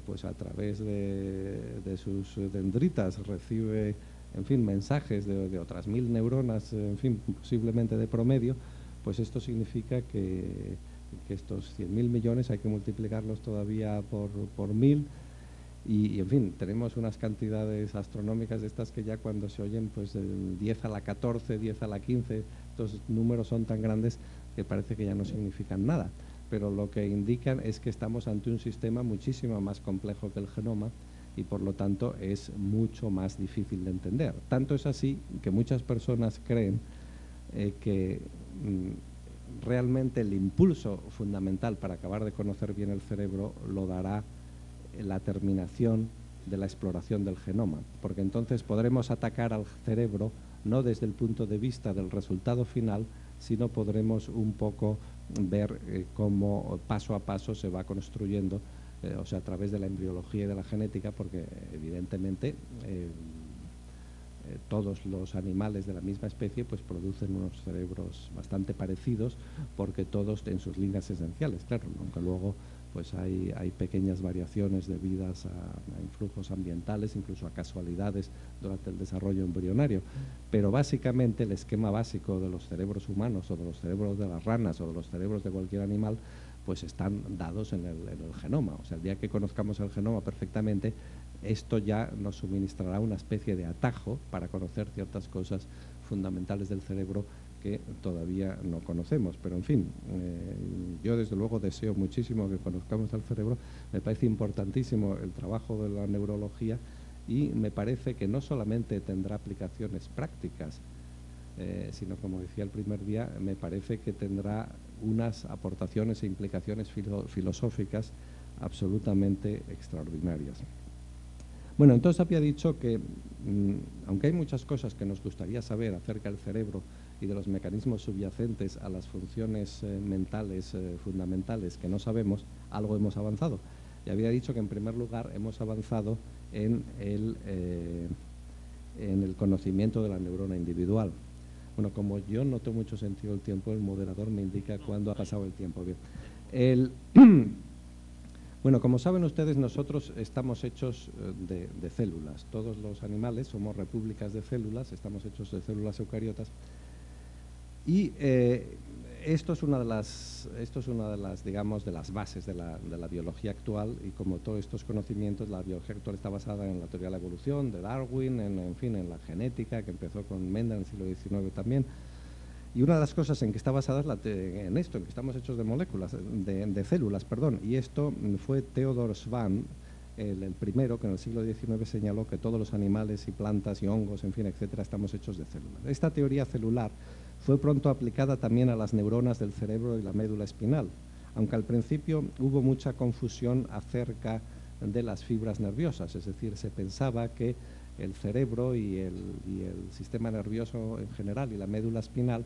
pues a través de sus dendritas recibe, en fin, mensajes de otras 1.000 neuronas, en fin, posiblemente de promedio. Pues esto significa que estos 100.000 millones hay que multiplicarlos todavía por 1.000, y en fin, tenemos unas cantidades astronómicas de estas que ya cuando se oyen, pues 10 a la 14, 10 a la 15, estos números son tan grandes que parece que ya no significan nada, pero lo que indican es que estamos ante un sistema muchísimo más complejo que el genoma, y por lo tanto es mucho más difícil de entender. Tanto es así que muchas personas creen que realmente el impulso fundamental para acabar de conocer bien el cerebro lo dará la terminación de la exploración del genoma, porque entonces podremos atacar al cerebro no desde el punto de vista del resultado final, sino podremos un poco ver cómo paso a paso se va construyendo, o sea, a través de la embriología y de la genética, porque evidentemente todos los animales de la misma especie pues producen unos cerebros bastante parecidos, porque todos en sus líneas esenciales, claro, aunque luego pues hay pequeñas variaciones debidas a influjos ambientales, incluso a casualidades durante el desarrollo embrionario, pero básicamente el esquema básico de los cerebros humanos, o de los cerebros de las ranas, o de los cerebros de cualquier animal, pues están dados en el genoma. O sea, el día que conozcamos el genoma perfectamente, esto ya nos suministrará una especie de atajo para conocer ciertas cosas fundamentales del cerebro que todavía no conocemos. Pero en fin, yo desde luego deseo muchísimo que conozcamos el cerebro. Me parece importantísimo el trabajo de la neurología, y me parece que no solamente tendrá aplicaciones prácticas, sino, como decía el primer día, me parece que tendrá unas aportaciones e implicaciones filosóficas absolutamente extraordinarias. Bueno, entonces había dicho que, aunque hay muchas cosas que nos gustaría saber acerca del cerebro y de los mecanismos subyacentes a las funciones mentales fundamentales que no sabemos, algo hemos avanzado. Y había dicho que, en primer lugar, hemos avanzado en el conocimiento de la neurona individual. Bueno, como yo noto mucho sentido el tiempo, el moderador me indica cuándo ha pasado el tiempo. Bien. Bueno, como saben ustedes, nosotros estamos hechos de células. Todos los animales somos repúblicas de células, estamos hechos de células eucariotas. Y esto es una de las, digamos, de las bases de la biología actual, y como todos estos conocimientos, la biología actual está basada en la teoría de la evolución de Darwin, en fin, en la genética, que empezó con Mendel en el siglo XIX también. Y una de las cosas en que está basada es en esto, en que estamos hechos de moléculas, de células, perdón. Y esto fue Theodor Schwann, el primero, que en el siglo XIX señaló que todos los animales y plantas y hongos, en fin, etcétera, estamos hechos de células. Esta teoría celular fue pronto aplicada también a las neuronas del cerebro y la médula espinal, aunque al principio hubo mucha confusión acerca de las fibras nerviosas, es decir, se pensaba que el cerebro y el sistema nervioso en general y la médula espinal,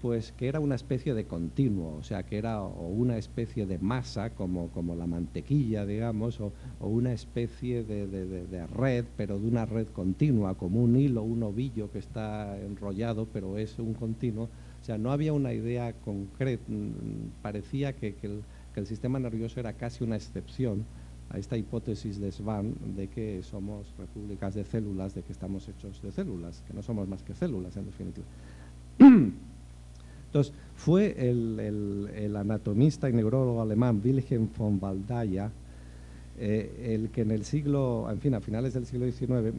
pues que era una especie de continuo, o sea, que era o una especie de masa como la mantequilla, digamos, o una especie de red, pero de una red continua, como un hilo, un ovillo que está enrollado, pero es un continuo. O sea, no había una idea concreta, parecía que el sistema nervioso era casi una excepción a esta hipótesis de Schwann de que somos repúblicas de células, de que estamos hechos de células, que no somos más que células, en definitiva. Entonces, fue el anatomista y neurólogo alemán Wilhelm von Waldayer el que en el siglo, en fin, a finales del siglo XIX,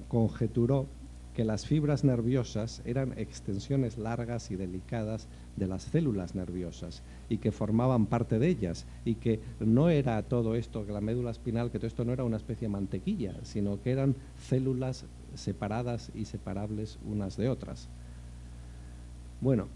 conjeturó que las fibras nerviosas eran extensiones largas y delicadas de las células nerviosas y que formaban parte de ellas, y que no era todo esto, que la médula espinal, que todo esto no era una especie de mantequilla, sino que eran células separadas y separables unas de otras. Bueno,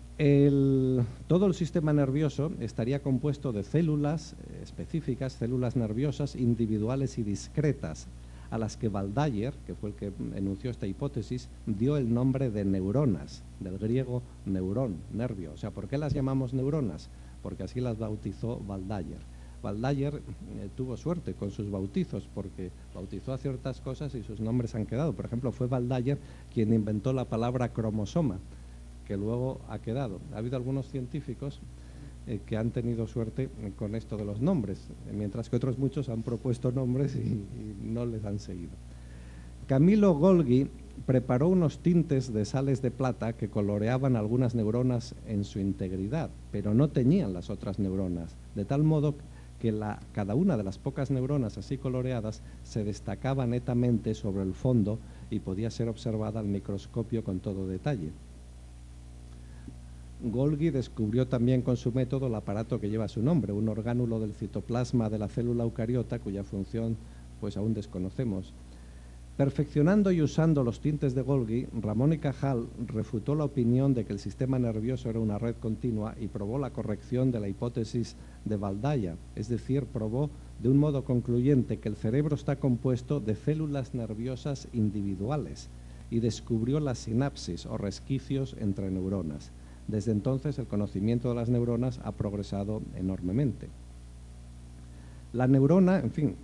todo el sistema nervioso estaría compuesto de células específicas, células nerviosas individuales y discretas, a las que Waldayer, que fue el que enunció esta hipótesis, dio el nombre de neuronas, del griego neurón, nervio. O sea, ¿por qué las llamamos neuronas? Porque así las bautizó Waldayer. Waldayer tuvo suerte con sus bautizos, porque bautizó a ciertas cosas y sus nombres han quedado. Por ejemplo, fue Waldayer quien inventó la palabra cromosoma, que luego ha quedado. Ha habido algunos científicos que han tenido suerte con esto de los nombres, mientras que otros muchos han propuesto nombres y no les han seguido. Camillo Golgi preparó unos tintes de sales de plata que coloreaban algunas neuronas en su integridad, pero no teñían las otras neuronas, de tal modo que cada una de las pocas neuronas así coloreadas se destacaba netamente sobre el fondo y podía ser observada al microscopio con todo detalle. Golgi descubrió también con su método el aparato que lleva su nombre, un orgánulo del citoplasma de la célula eucariota cuya función pues aún desconocemos. Perfeccionando y usando los tintes de Golgi, Ramón y Cajal refutó la opinión de que el sistema nervioso era una red continua y probó la corrección de la hipótesis de Waldayer, es decir, probó de un modo concluyente que el cerebro está compuesto de células nerviosas individuales y descubrió la sinapsis o resquicios entre neuronas. Desde entonces el conocimiento de las neuronas ha progresado enormemente. La neurona, en fin,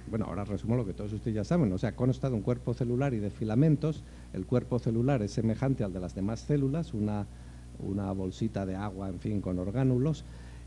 bueno, ahora resumo lo que todos ustedes ya saben, o sea, consta de un cuerpo celular y de filamentos. El cuerpo celular es semejante al de las demás células, una bolsita de agua, en fin, con orgánulos,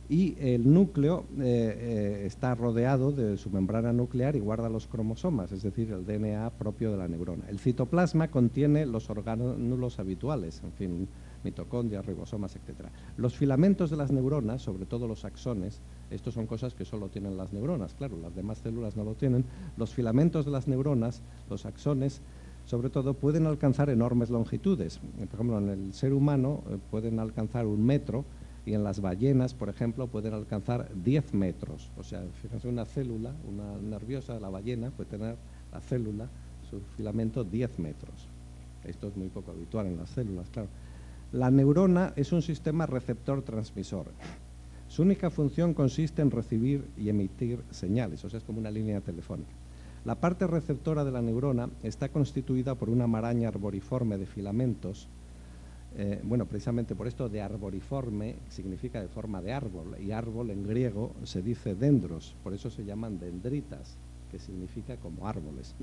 y el núcleo está rodeado de su membrana nuclear y guarda los cromosomas, es decir, el DNA propio de la neurona. El citoplasma contiene los orgánulos habituales, en fin, mitocondrias, ribosomas, etc. Los filamentos de las neuronas, sobre todo los axones, estos son cosas que solo tienen las neuronas, claro, las demás células no lo tienen. Los filamentos de las neuronas, los axones, sobre todo, pueden alcanzar enormes longitudes. Por ejemplo, en el ser humano pueden alcanzar 1 metro, y en las ballenas, por ejemplo, pueden alcanzar 10 metros. O sea, fíjense, una célula, una nerviosa de la ballena, puede tener la célula, su filamento, 10 metros. Esto es muy poco habitual en las células, claro. La neurona es un sistema receptor-transmisor. Su única función consiste en recibir y emitir señales, o sea, es como una línea telefónica. La parte receptora de la neurona está constituida por una maraña arboriforme de filamentos. Bueno, precisamente por esto de arboriforme significa de forma de árbol, y árbol en griego se dice dendros, por eso se llaman dendritas, que significa como árboles.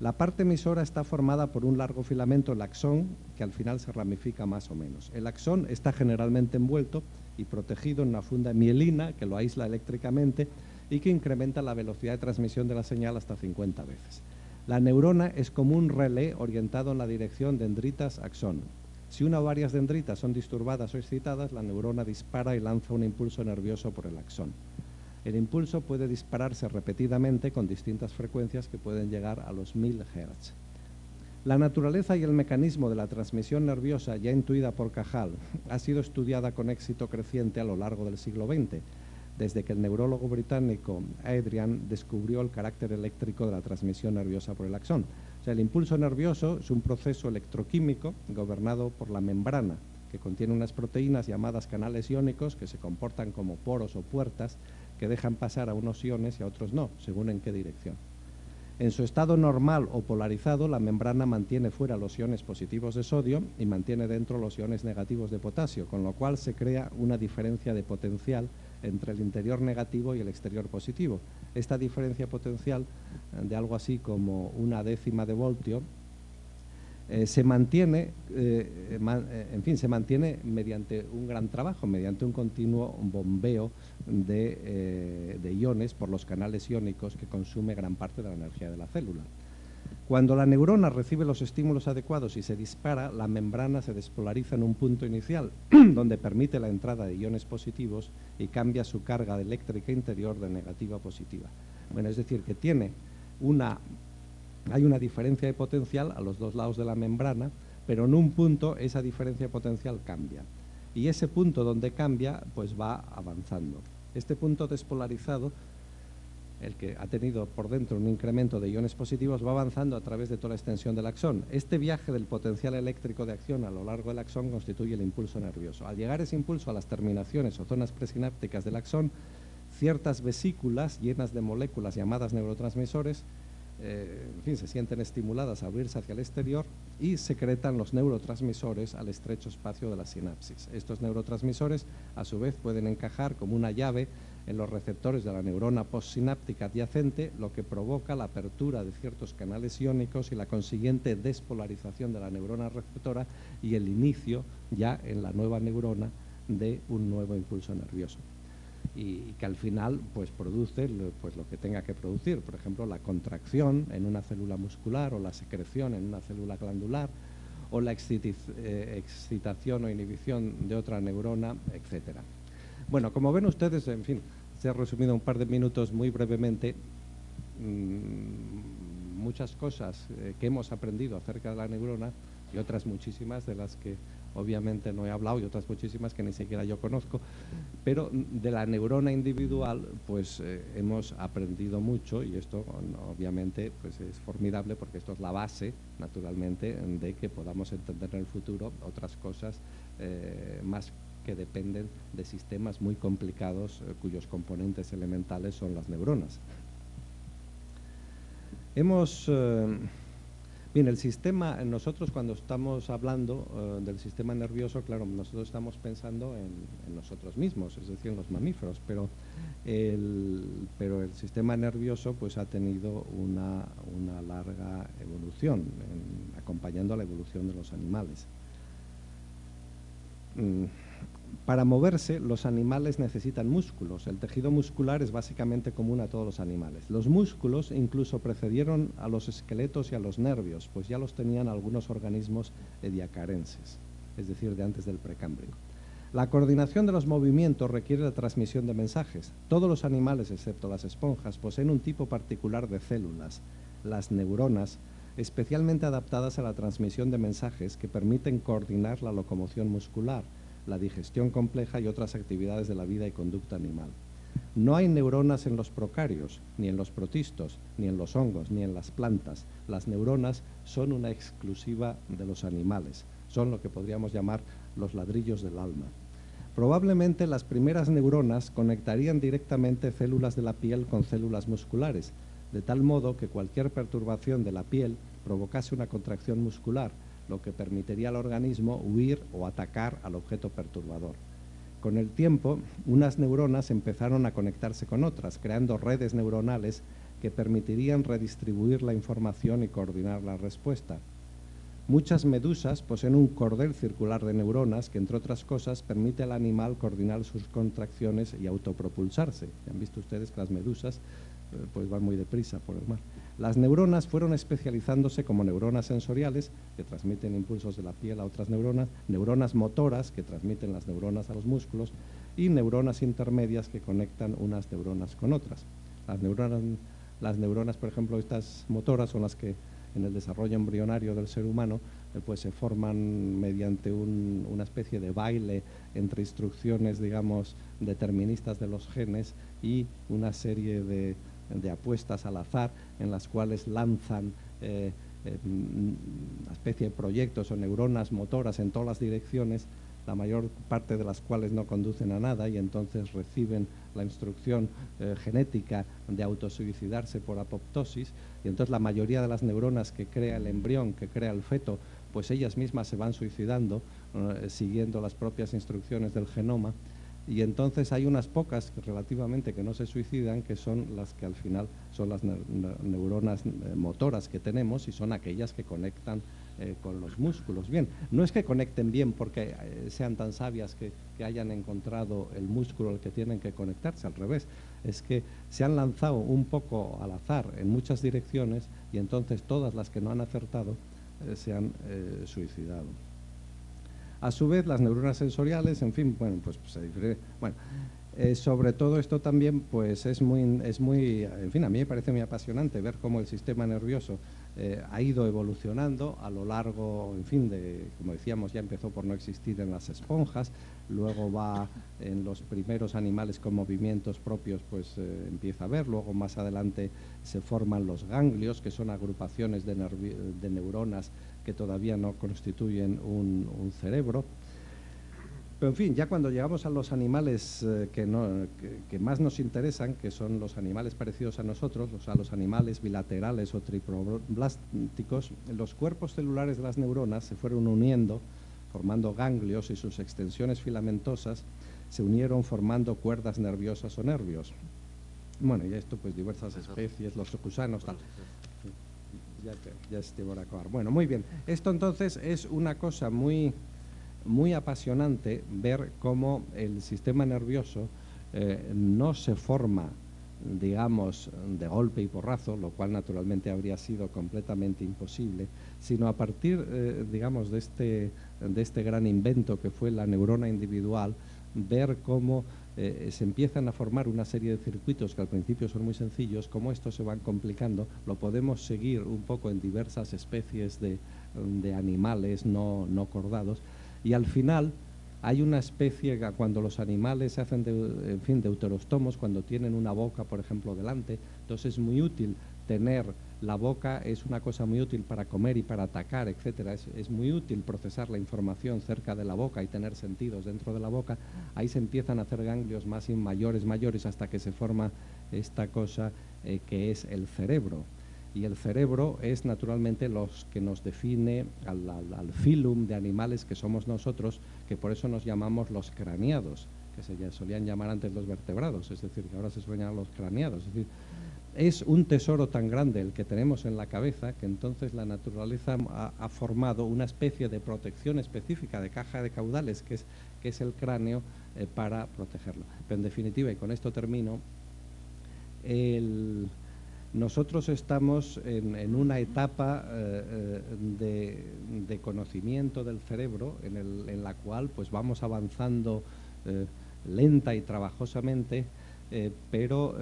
La parte emisora está formada por un largo filamento, el axón, que al final se ramifica más o menos. El axón está generalmente envuelto y protegido en una funda mielina que lo aísla eléctricamente y que incrementa la velocidad de transmisión de la señal hasta 50 veces. La neurona es como un relé orientado en la dirección dendritas-axón. Si una o varias dendritas son disturbadas o excitadas, la neurona dispara y lanza un impulso nervioso por el axón. El impulso puede dispararse repetidamente con distintas frecuencias que pueden llegar a los 1000 Hz. La naturaleza y el mecanismo de la transmisión nerviosa, ya intuida por Cajal, ha sido estudiada con éxito creciente a lo largo del siglo XX, desde que el neurólogo británico Adrian descubrió el carácter eléctrico de la transmisión nerviosa por el axón. O sea, el impulso nervioso es un proceso electroquímico gobernado por la membrana, que contiene unas proteínas llamadas canales iónicos que se comportan como poros o puertas que dejan pasar a unos iones y a otros no, según en qué dirección. En su estado normal o polarizado, la membrana mantiene fuera los iones positivos de sodio y mantiene dentro los iones negativos de potasio, con lo cual se crea una diferencia de potencial entre el interior negativo y el exterior positivo. Esta diferencia potencial, de algo así como 1/10 de voltio, se mantiene, se mantiene mediante un gran trabajo, mediante un continuo bombeo de iones por los canales iónicos que consume gran parte de la energía de la célula. Cuando la neurona recibe los estímulos adecuados y se dispara, la membrana se despolariza en un punto inicial, donde permite la entrada de iones positivos y cambia su carga eléctrica interior de negativa a positiva. Bueno, es decir, que hay una diferencia de potencial a los dos lados de la membrana, pero en un punto esa diferencia de potencial cambia. Y ese punto donde cambia, pues va avanzando. Este punto despolarizado, el que ha tenido por dentro un incremento de iones positivos, va avanzando a través de toda la extensión del axón. Este viaje del potencial eléctrico de acción a lo largo del axón constituye el impulso nervioso. Al llegar ese impulso a las terminaciones o zonas presinápticas del axón, ciertas vesículas llenas de moléculas llamadas neurotransmisores, se sienten estimuladas a abrirse hacia el exterior y secretan los neurotransmisores al estrecho espacio de la sinapsis. Estos neurotransmisores, a su vez, pueden encajar como una llave en los receptores de la neurona postsináptica adyacente, lo que provoca la apertura de ciertos canales iónicos y la consiguiente despolarización de la neurona receptora y el inicio ya en la nueva neurona de un nuevo impulso nervioso. Y que al final pues produce pues lo que tenga que producir, por ejemplo la contracción en una célula muscular o la secreción en una célula glandular o la excitación o inhibición de otra neurona, etcétera. Bueno, como ven ustedes, en fin, se ha resumido un par de minutos muy brevemente muchas cosas que hemos aprendido acerca de la neurona y otras muchísimas de las que obviamente no he hablado y otras muchísimas que ni siquiera yo conozco, pero de la neurona individual pues hemos aprendido mucho y esto obviamente pues es formidable porque esto es la base naturalmente de que podamos entender en el futuro otras cosas más que dependen de sistemas muy complicados cuyos componentes elementales son las neuronas. Bien, el sistema, nosotros cuando estamos hablando del sistema nervioso, claro, nosotros estamos pensando en nosotros mismos, es decir, en los mamíferos, pero el sistema nervioso pues ha tenido una larga evolución, acompañando a la evolución de los animales. Para moverse, los animales necesitan músculos. El tejido muscular es básicamente común a todos los animales. Los músculos incluso precedieron a los esqueletos y a los nervios, pues ya los tenían algunos organismos ediacarenses, es decir, de antes del Precámbrico. La coordinación de los movimientos requiere la transmisión de mensajes. Todos los animales, excepto las esponjas, poseen un tipo particular de células, las neuronas, especialmente adaptadas a la transmisión de mensajes que permiten coordinar la locomoción muscular, la digestión compleja y otras actividades de la vida y conducta animal. No hay neuronas en los procarios, ni en los protistos, ni en los hongos, ni en las plantas. Las neuronas son una exclusiva de los animales, son lo que podríamos llamar los ladrillos del alma. Probablemente las primeras neuronas conectarían directamente células de la piel con células musculares, de tal modo que cualquier perturbación de la piel provocase una contracción muscular, lo que permitiría al organismo huir o atacar al objeto perturbador. Con el tiempo, unas neuronas empezaron a conectarse con otras, creando redes neuronales que permitirían redistribuir la información y coordinar la respuesta. Muchas medusas poseen un cordel circular de neuronas que, entre otras cosas, permite al animal coordinar sus contracciones y autopropulsarse. Han visto ustedes que las medusas pues van muy deprisa por el mar. Las neuronas fueron especializándose como neuronas sensoriales, que transmiten impulsos de la piel a otras neuronas, neuronas motoras, que transmiten las neuronas a los músculos, y neuronas intermedias que conectan unas neuronas con otras. Las neuronas, por ejemplo, estas motoras son las que en el desarrollo embrionario del ser humano pues se forman mediante una especie de baile entre instrucciones, digamos, deterministas de los genes y una serie de apuestas al azar en las cuales lanzan una especie de proyectos o neuronas motoras en todas las direcciones, la mayor parte de las cuales no conducen a nada y entonces reciben la instrucción genética de autosuicidarse por apoptosis y entonces la mayoría de las neuronas que crea el embrión, que crea el feto, pues ellas mismas se van suicidando siguiendo las propias instrucciones del genoma. y entonces hay unas pocas relativamente que no se suicidan, que son las que al final son las neuronas motoras que tenemos y son aquellas que conectan con los músculos. Bien, no es que conecten bien porque sean tan sabias que hayan encontrado el músculo al que tienen que conectarse, al revés, es que se han lanzado un poco al azar en muchas direcciones y entonces todas las que no han acertado se han suicidado. A su vez, las neuronas sensoriales, en fin, bueno, pues se diferencia. Bueno, sobre todo esto también, pues es muy, en fin, a mí me parece muy apasionante ver cómo el sistema nervioso ha ido evolucionando a lo largo, en fin, como decíamos, ya empezó por no existir en las esponjas, luego va en los primeros animales con movimientos propios, pues empieza a ver, luego más adelante se forman los ganglios, que son agrupaciones de neuronas que todavía no constituyen un cerebro. Pero en fin, ya cuando llegamos a los animales que más nos interesan, que son los animales parecidos a nosotros, o sea, los animales bilaterales o triploblásticos, los cuerpos celulares de las neuronas se fueron uniendo, formando ganglios, y sus extensiones filamentosas se unieron formando cuerdas nerviosas o nervios. Bueno, y esto pues diversas especies, los gusanos, tal. Ya es tiempo de acabar. Bueno, muy bien. Esto entonces es una cosa muy apasionante, ver cómo el sistema nervioso no se forma, digamos, de golpe y porrazo, lo cual naturalmente habría sido completamente imposible, sino a partir, digamos, de este gran invento que fue la neurona individual, ver cómo se empiezan a formar una serie de circuitos que al principio son muy sencillos, cómo estos se van complicando. Lo podemos seguir un poco en diversas especies de animales no cordados, y al final hay una especie, cuando los animales se hacen deuterostomos, cuando tienen una boca, por ejemplo, delante, entonces es muy útil tener la boca, es una cosa muy útil para comer y para atacar, etcétera. Es muy útil procesar la información cerca de la boca y tener sentidos dentro de la boca. Ahí se empiezan a hacer ganglios mayores, hasta que se forma esta cosa que es el cerebro. Y el cerebro es naturalmente los que nos define al filum de animales que somos nosotros, que por eso nos llamamos los craneados, que se solían llamar antes los vertebrados, es decir, que ahora se suelen llamar los craneados. Es decir, es un tesoro tan grande el que tenemos en la cabeza, que entonces la naturaleza ha formado una especie de protección específica de caja de caudales, que es el cráneo, para protegerlo. Pero en definitiva, y con esto termino, nosotros estamos en una etapa de conocimiento del cerebro en la cual pues vamos avanzando lenta y trabajosamente, pero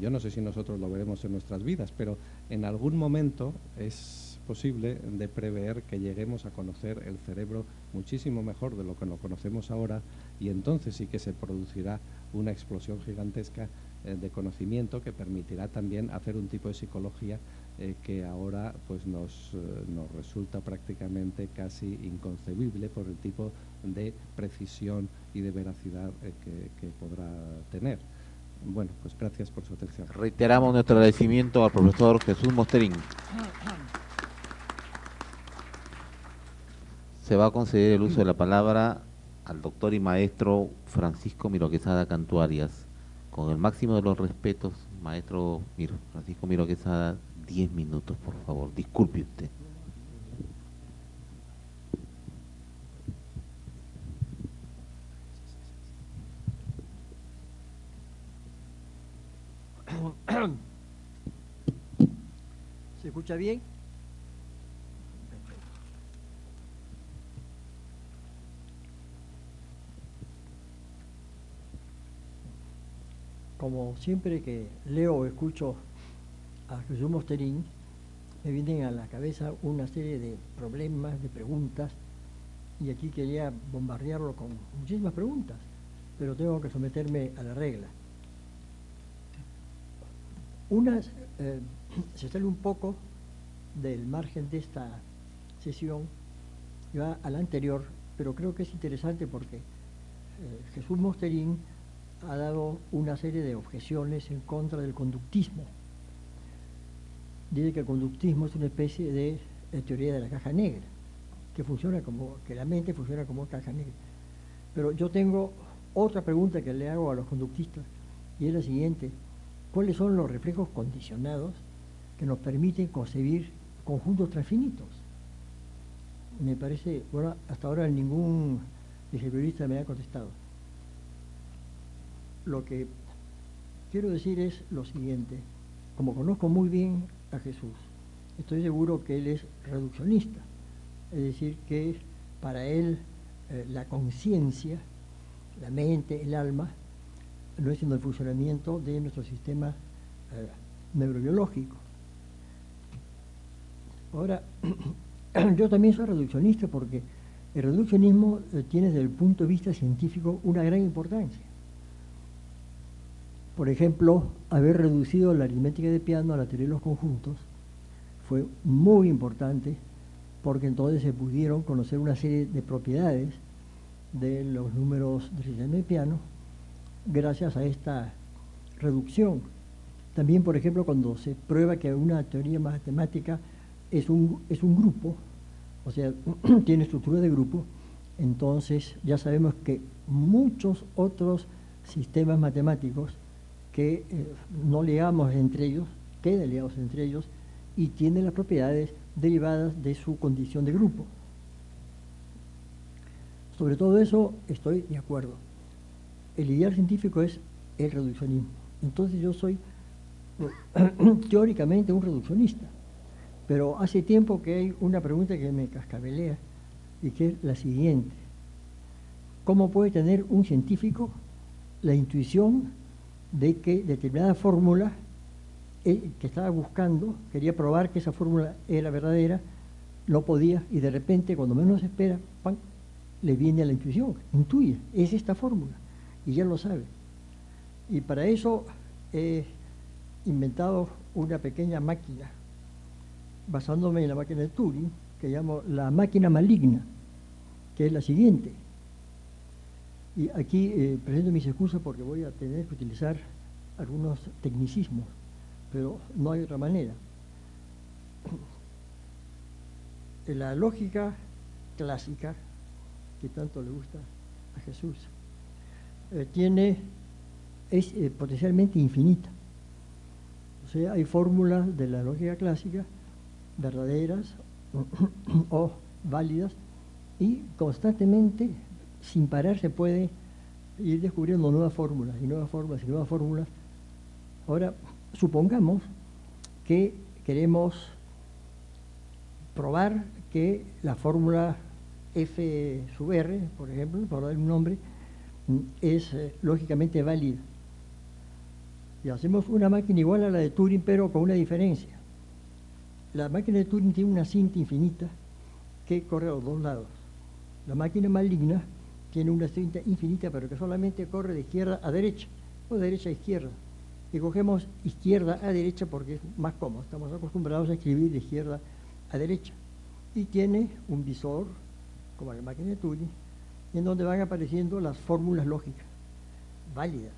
yo no sé si nosotros lo veremos en nuestras vidas, pero en algún momento es posible de prever que lleguemos a conocer el cerebro muchísimo mejor de lo que lo conocemos ahora, y entonces sí que se producirá una explosión gigantesca de conocimiento que permitirá también hacer un tipo de psicología que ahora pues nos resulta prácticamente casi inconcebible por el tipo de precisión y de veracidad que podrá tener. Bueno, pues gracias por su atención. Reiteramos nuestro agradecimiento al profesor Jesús Mosterín. Se va a conceder el uso de la palabra al doctor y maestro Francisco Miro Quesada Cantú Arias. Con el máximo de los respetos, maestro Francisco Miro Quesada, 10 minutos, por favor. Disculpe usted. ¿Se escucha bien? Como siempre que leo o escucho a Jesús Mosterín, me vienen a la cabeza una serie de problemas, de preguntas, y aquí quería bombardearlo con muchísimas preguntas, pero tengo que someterme a la regla. Unas se sale un poco del margen de esta sesión y va a la anterior, pero creo que es interesante porque Jesús Mosterín ha dado una serie de objeciones en contra del conductismo. Dice que el conductismo es una especie de teoría de la caja negra, que la mente funciona como caja negra. Pero yo tengo otra pregunta que le hago a los conductistas, y es la siguiente: ¿cuáles son los reflejos condicionados que nos permiten concebir conjuntos transfinitos? Me parece, bueno, hasta ahora ningún behaviorista me ha contestado. Lo que quiero decir es lo siguiente: como conozco muy bien a Jesús, estoy seguro que él es reduccionista, es decir, que para él la conciencia, la mente, el alma, no es sino el funcionamiento de nuestro sistema neurobiológico. Ahora, yo también soy reduccionista porque el reduccionismo tiene desde el punto de vista científico una gran importancia. Por ejemplo, haber reducido la aritmética de piano a la teoría de los conjuntos fue muy importante, porque entonces se pudieron conocer una serie de propiedades de los números del sistema de piano gracias a esta reducción. También, por ejemplo, cuando se prueba que una teoría matemática es un grupo, o sea, tiene estructura de grupo, entonces ya sabemos que muchos otros sistemas matemáticos que no ligamos entre ellos, quedan ligados entre ellos y tienen las propiedades derivadas de su condición de grupo. Sobre todo eso estoy de acuerdo. El ideal científico es el reduccionismo. Entonces yo soy teóricamente un reduccionista, pero hace tiempo que hay una pregunta que me cascabelea y que es la siguiente: ¿cómo puede tener un científico la intuición de que determinada fórmula que estaba buscando, quería probar que esa fórmula era verdadera, no podía, y de repente, cuando menos se espera, ¡pam!, le viene a la intuición, intuye, es esta fórmula, y ya lo sabe. Y para eso he inventado una pequeña máquina, basándome en la máquina de Turing, que llamo la máquina maligna, que es la siguiente. Y aquí presento mis excusas porque voy a tener que utilizar algunos tecnicismos, pero no hay otra manera. La lógica clásica, que tanto le gusta a Jesús, es potencialmente infinita. O sea, hay fórmulas de la lógica clásica verdaderas o válidas, y constantemente, sin parar, se puede ir descubriendo nuevas fórmulas y nuevas fórmulas y nuevas fórmulas. Ahora, supongamos que queremos probar que la fórmula F sub R, por ejemplo, por dar un nombre, es lógicamente válida. Y hacemos una máquina igual a la de Turing, pero con una diferencia. La máquina de Turing tiene una cinta infinita que corre a los dos lados. La máquina maligna tiene una cinta infinita, pero que solamente corre de izquierda a derecha, o de derecha a izquierda. Y cogemos izquierda a derecha porque es más cómodo, estamos acostumbrados a escribir de izquierda a derecha. Y tiene un visor, como la máquina de Turing, en donde van apareciendo las fórmulas lógicas válidas.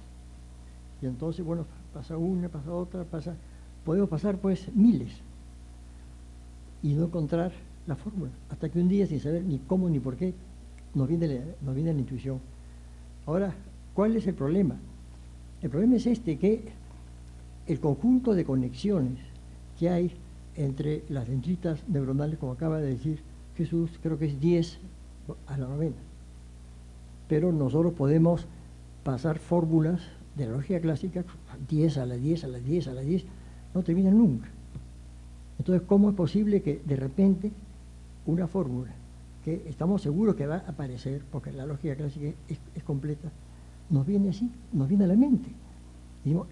Y entonces, bueno, pasa una, pasa otra, podemos pasar pues miles y no encontrar la fórmula, hasta que un día, sin saber ni cómo ni por qué, nos viene la intuición. Ahora, ¿cuál es el problema? El problema es que el conjunto de conexiones que hay entre las dendritas neuronales, como acaba de decir Jesús, creo que es 10 a la 9. Pero nosotros podemos pasar fórmulas de la lógica clásica, 10 a la 10, a la 10, a la 10, no terminan nunca. Entonces, ¿cómo es posible que de repente una fórmula que estamos seguros que va a aparecer, porque la lógica clásica es completa, nos viene así, nos viene a la mente? Y digo,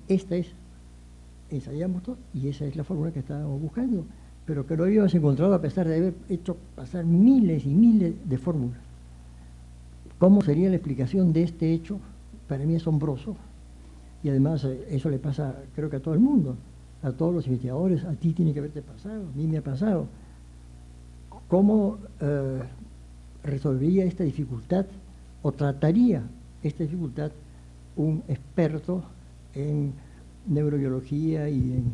ensayamos todo, y esa es la fórmula que estábamos buscando, pero que lo habíamos encontrado a pesar de haber hecho pasar miles y miles de fórmulas. ¿Cómo sería la explicación de este hecho? Para mí asombroso, y además eso le pasa, creo que a todo el mundo, a todos los investigadores. A ti tiene que haberte pasado, a mí me ha pasado. ¿Cómo resolvería esta dificultad o trataría esta dificultad un experto en neurobiología y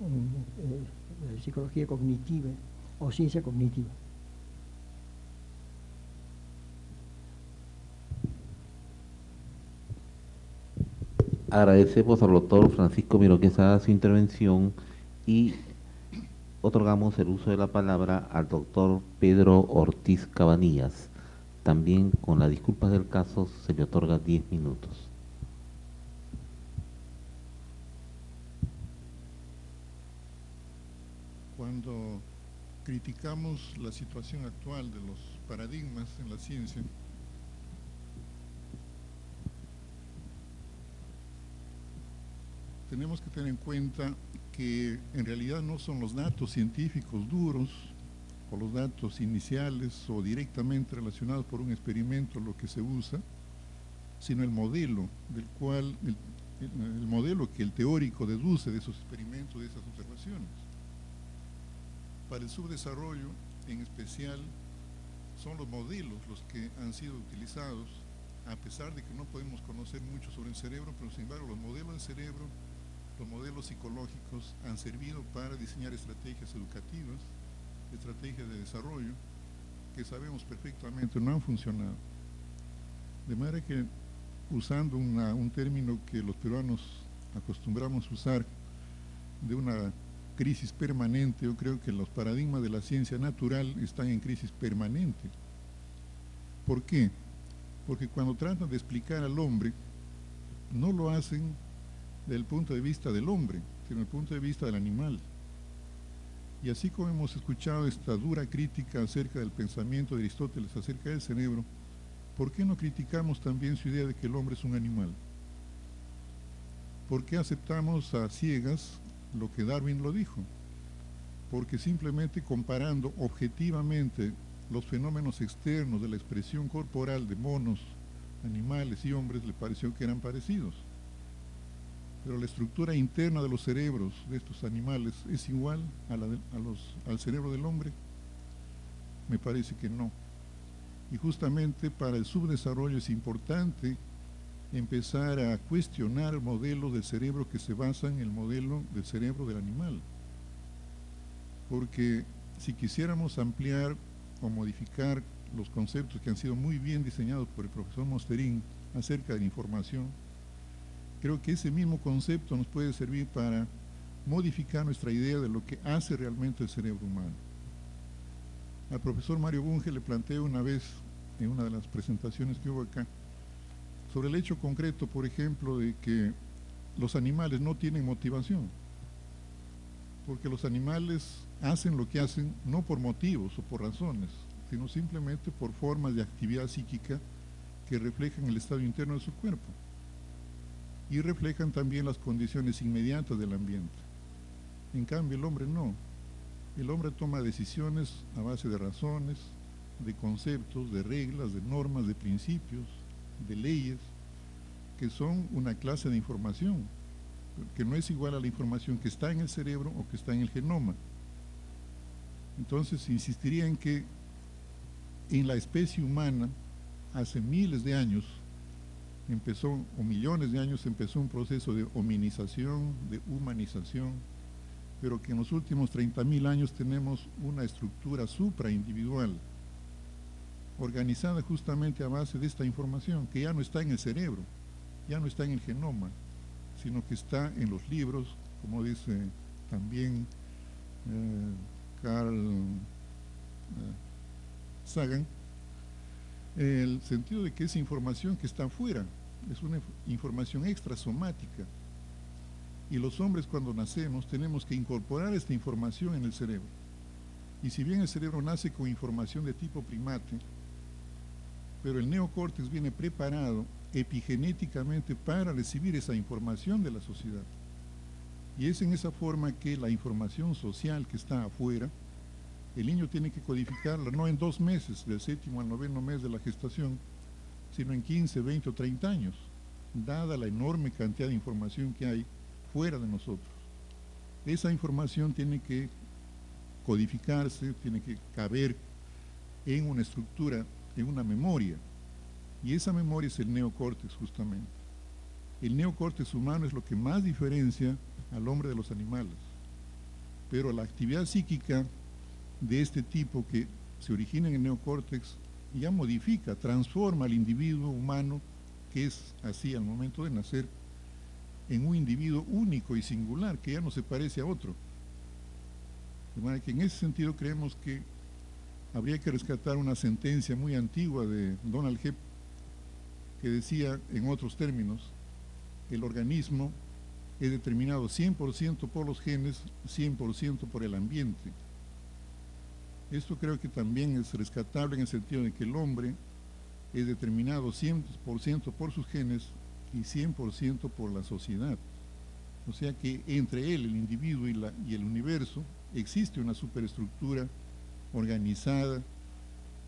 en psicología cognitiva o ciencia cognitiva? Agradecemos al doctor Francisco Miro Quesada su intervención y otorgamos el uso de la palabra al doctor Pedro Ortiz Cabanillas. También, con las disculpas del caso, se le otorga 10 minutos. Cuando criticamos la situación actual de los paradigmas en la ciencia, tenemos que tener en cuenta que en realidad no son los datos científicos duros o los datos iniciales o directamente relacionados por un experimento lo que se usa, sino el modelo del cual, el modelo que el teórico deduce de esos experimentos, de esas observaciones. Para el subdesarrollo, en especial, son los modelos los que han sido utilizados, a pesar de que no podemos conocer mucho sobre el cerebro, pero sin embargo los modelos del cerebro, los modelos psicológicos han servido para diseñar estrategias educativas, estrategias de desarrollo, que sabemos perfectamente no han funcionado. De manera que, usando un término que los peruanos acostumbramos a usar, de una crisis permanente, yo creo que los paradigmas de la ciencia natural están en crisis permanente. ¿Por qué? Porque cuando tratan de explicar al hombre, no lo hacen desde el punto de vista del hombre, sino desde el punto de vista del animal. Y así como hemos escuchado esta dura crítica acerca del pensamiento de Aristóteles acerca del cerebro, ¿por qué no criticamos también su idea de que el hombre es un animal? ¿Por qué aceptamos a ciegas lo que Darwin lo dijo? Porque simplemente comparando objetivamente los fenómenos externos de la expresión corporal de monos, animales y hombres, le pareció que eran parecidos. Pero la estructura interna de los cerebros de estos animales es igual al cerebro del hombre. Me parece que no. Y justamente para el subdesarrollo es importante empezar a cuestionar modelos del cerebro que se basan en el modelo del cerebro del animal. Porque si quisiéramos ampliar o modificar los conceptos que han sido muy bien diseñados por el profesor Mosterín acerca de la información, creo que ese mismo concepto nos puede servir para modificar nuestra idea de lo que hace realmente el cerebro humano. Al profesor Mario Bunge le planteé una vez, en una de las presentaciones que hubo acá, sobre el hecho concreto, por ejemplo, de que los animales no tienen motivación, porque los animales hacen lo que hacen no por motivos o por razones, sino simplemente por formas de actividad psíquica que reflejan el estado interno de su cuerpo y reflejan también las condiciones inmediatas del ambiente. En cambio, el hombre no. El hombre toma decisiones a base de razones, de conceptos, de reglas, de normas, de principios, de leyes, que son una clase de información, que no es igual a la información que está en el cerebro o que está en el genoma. Entonces, insistiría en que en la especie humana, hace miles de años, o millones de años, empezó un proceso de hominización, de humanización, pero que en los últimos 30.000 años tenemos una estructura supraindividual, organizada justamente a base de esta información, que ya no está en el cerebro, ya no está en el genoma, sino que está en los libros, como dice también Carl Sagan, el sentido de que esa información que está afuera es una información extrasomática, y los hombres cuando nacemos tenemos que incorporar esta información en el cerebro. Y si bien el cerebro nace con información de tipo primate, pero el neocórtex viene preparado epigenéticamente para recibir esa información de la sociedad. Y es en esa forma que la información social que está afuera, el niño tiene que codificarla no en 2 meses, del 7º al 9º mes de la gestación, sino en 15, 20 o 30 años, dada la enorme cantidad de información que hay fuera de nosotros. Esa información tiene que codificarse, tiene que caber en una estructura, en una memoria, y esa memoria es el neocórtex justamente. El neocórtex humano es lo que más diferencia al hombre de los animales, pero la actividad psíquica de este tipo que se origina en el neocórtex ya modifica, transforma al individuo humano, que es así al momento de nacer, en un individuo único y singular que ya no se parece a otro. De manera que en ese sentido creemos que habría que rescatar una sentencia muy antigua de Donald Hebb que decía, en otros términos, el organismo es determinado 100% por los genes, 100% por el ambiente. Esto creo que también es rescatable en el sentido de que el hombre es determinado 100% por sus genes y 100% por la sociedad. O sea que entre él, el individuo y el universo, existe una superestructura organizada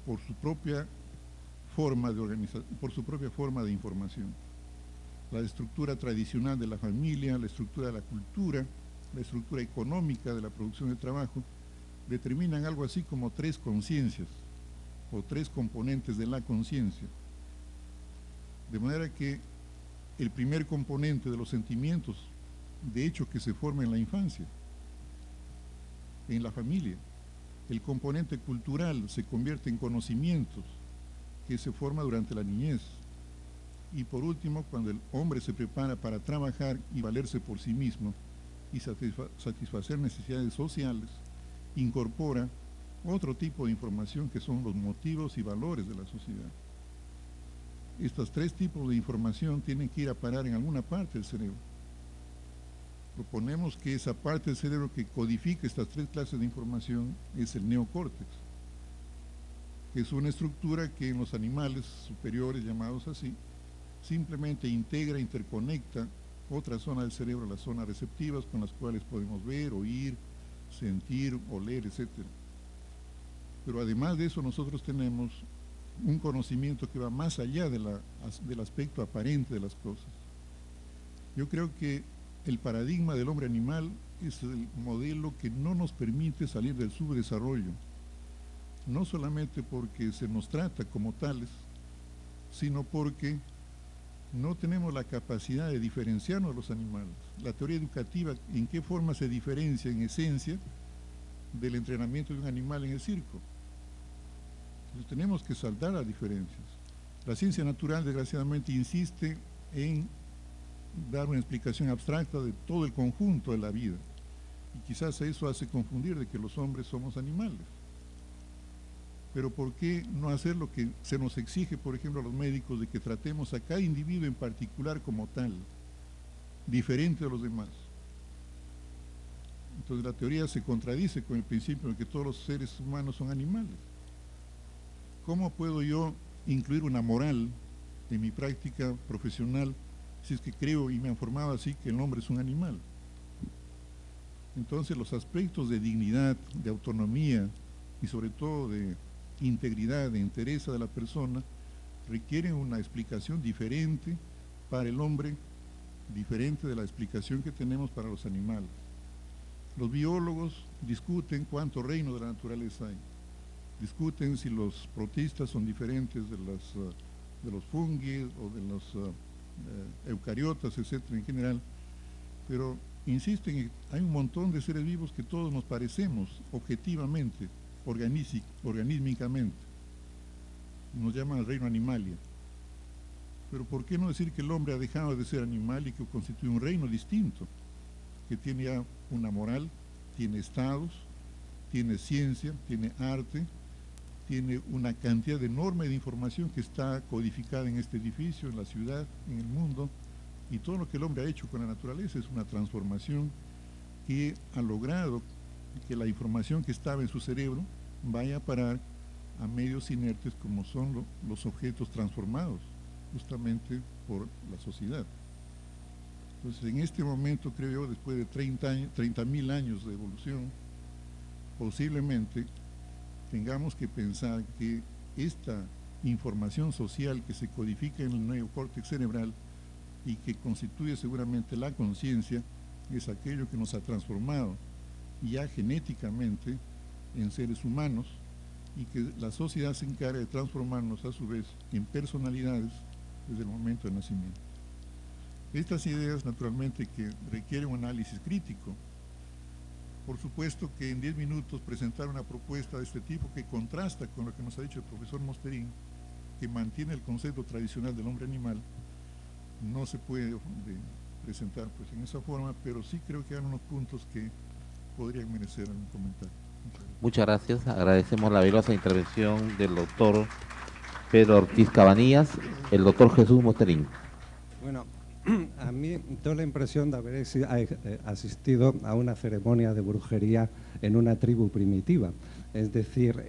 por su propia forma de información. La estructura tradicional de la familia, la estructura de la cultura, la estructura económica de la producción de trabajo, determinan algo así como 3 conciencias o 3 componentes de la conciencia. De manera que el primer componente de los sentimientos, de hecho, que se forma en la infancia, en la familia. El componente cultural se convierte en conocimientos que se forma durante la niñez. Y por último, cuando el hombre se prepara para trabajar y valerse por sí mismo y satisfacer necesidades sociales, incorpora otro tipo de información que son los motivos y valores de la sociedad. Estos 3 tipos de información tienen que ir a parar en alguna parte del cerebro. Proponemos que esa parte del cerebro que codifica estas 3 clases de información es el neocórtex, que es una estructura que en los animales superiores, llamados así, simplemente integra, interconecta otra zona del cerebro, las zonas receptivas con las cuales podemos ver, oír, sentir, oler, etc. Pero además de eso nosotros tenemos un conocimiento que va más allá del aspecto aparente de las cosas. Yo creo que el paradigma del hombre animal es el modelo que no nos permite salir del subdesarrollo, no solamente porque se nos trata como tales, sino porque no tenemos la capacidad de diferenciarnos de los animales. La teoría educativa, ¿en qué forma se diferencia en esencia del entrenamiento de un animal en el circo? Entonces tenemos que saldar las diferencias. La ciencia natural, desgraciadamente, insiste en dar una explicación abstracta de todo el conjunto de la vida. Y quizás eso hace confundir de que los hombres somos animales. Pero ¿por qué no hacer lo que se nos exige, por ejemplo, a los médicos, de que tratemos a cada individuo en particular como tal, diferente de los demás? Entonces la teoría se contradice con el principio de que todos los seres humanos son animales. ¿Cómo puedo yo incluir una moral en mi práctica profesional si es que creo y me han formado así que el hombre es un animal? Entonces los aspectos de dignidad, de autonomía y sobre todo de integridad, de entereza de la persona requieren una explicación diferente para el hombre, diferente de la explicación que tenemos para los animales. Los biólogos discuten cuántos reinos de la naturaleza hay, discuten si los protistas son diferentes de los fungos o de los eucariotas, etcétera, en general, pero insisten en que hay un montón de seres vivos que todos nos parecemos objetivamente, organímicamente. Nos llaman el reino animalia. Pero ¿por qué no decir que el hombre ha dejado de ser animal y que constituye un reino distinto, que tiene ya una moral, tiene estados, tiene ciencia, tiene arte, tiene una cantidad enorme de información que está codificada en este edificio, en la ciudad, en el mundo, y todo lo que el hombre ha hecho con la naturaleza es una transformación que ha logrado que la información que estaba en su cerebro vaya a parar a medios inertes como son los objetos transformados justamente por la sociedad. Entonces en este momento, creo yo, después de 30.000 años de evolución, posiblemente tengamos que pensar que esta información social que se codifica en el neocórtex cerebral y que constituye seguramente la conciencia es aquello que nos ha transformado ya genéticamente en seres humanos y que la sociedad se encarga de transformarnos a su vez en personalidades desde el momento del nacimiento. Estas ideas naturalmente que requieren un análisis crítico. Por supuesto que en 10 minutos presentar una propuesta de este tipo que contrasta con lo que nos ha dicho el profesor Mosterín, que mantiene el concepto tradicional del hombre animal, no se puede presentar pues en esa forma, pero sí creo que hay unos puntos que podrían merecer algún comentario. Muchas gracias. Agradecemos la valiosa intervención del doctor Pedro Ortiz Cabanillas, el doctor Jesús Mosterín. Bueno, a mí tengo la impresión de haber asistido a una ceremonia de brujería en una tribu primitiva. Es decir,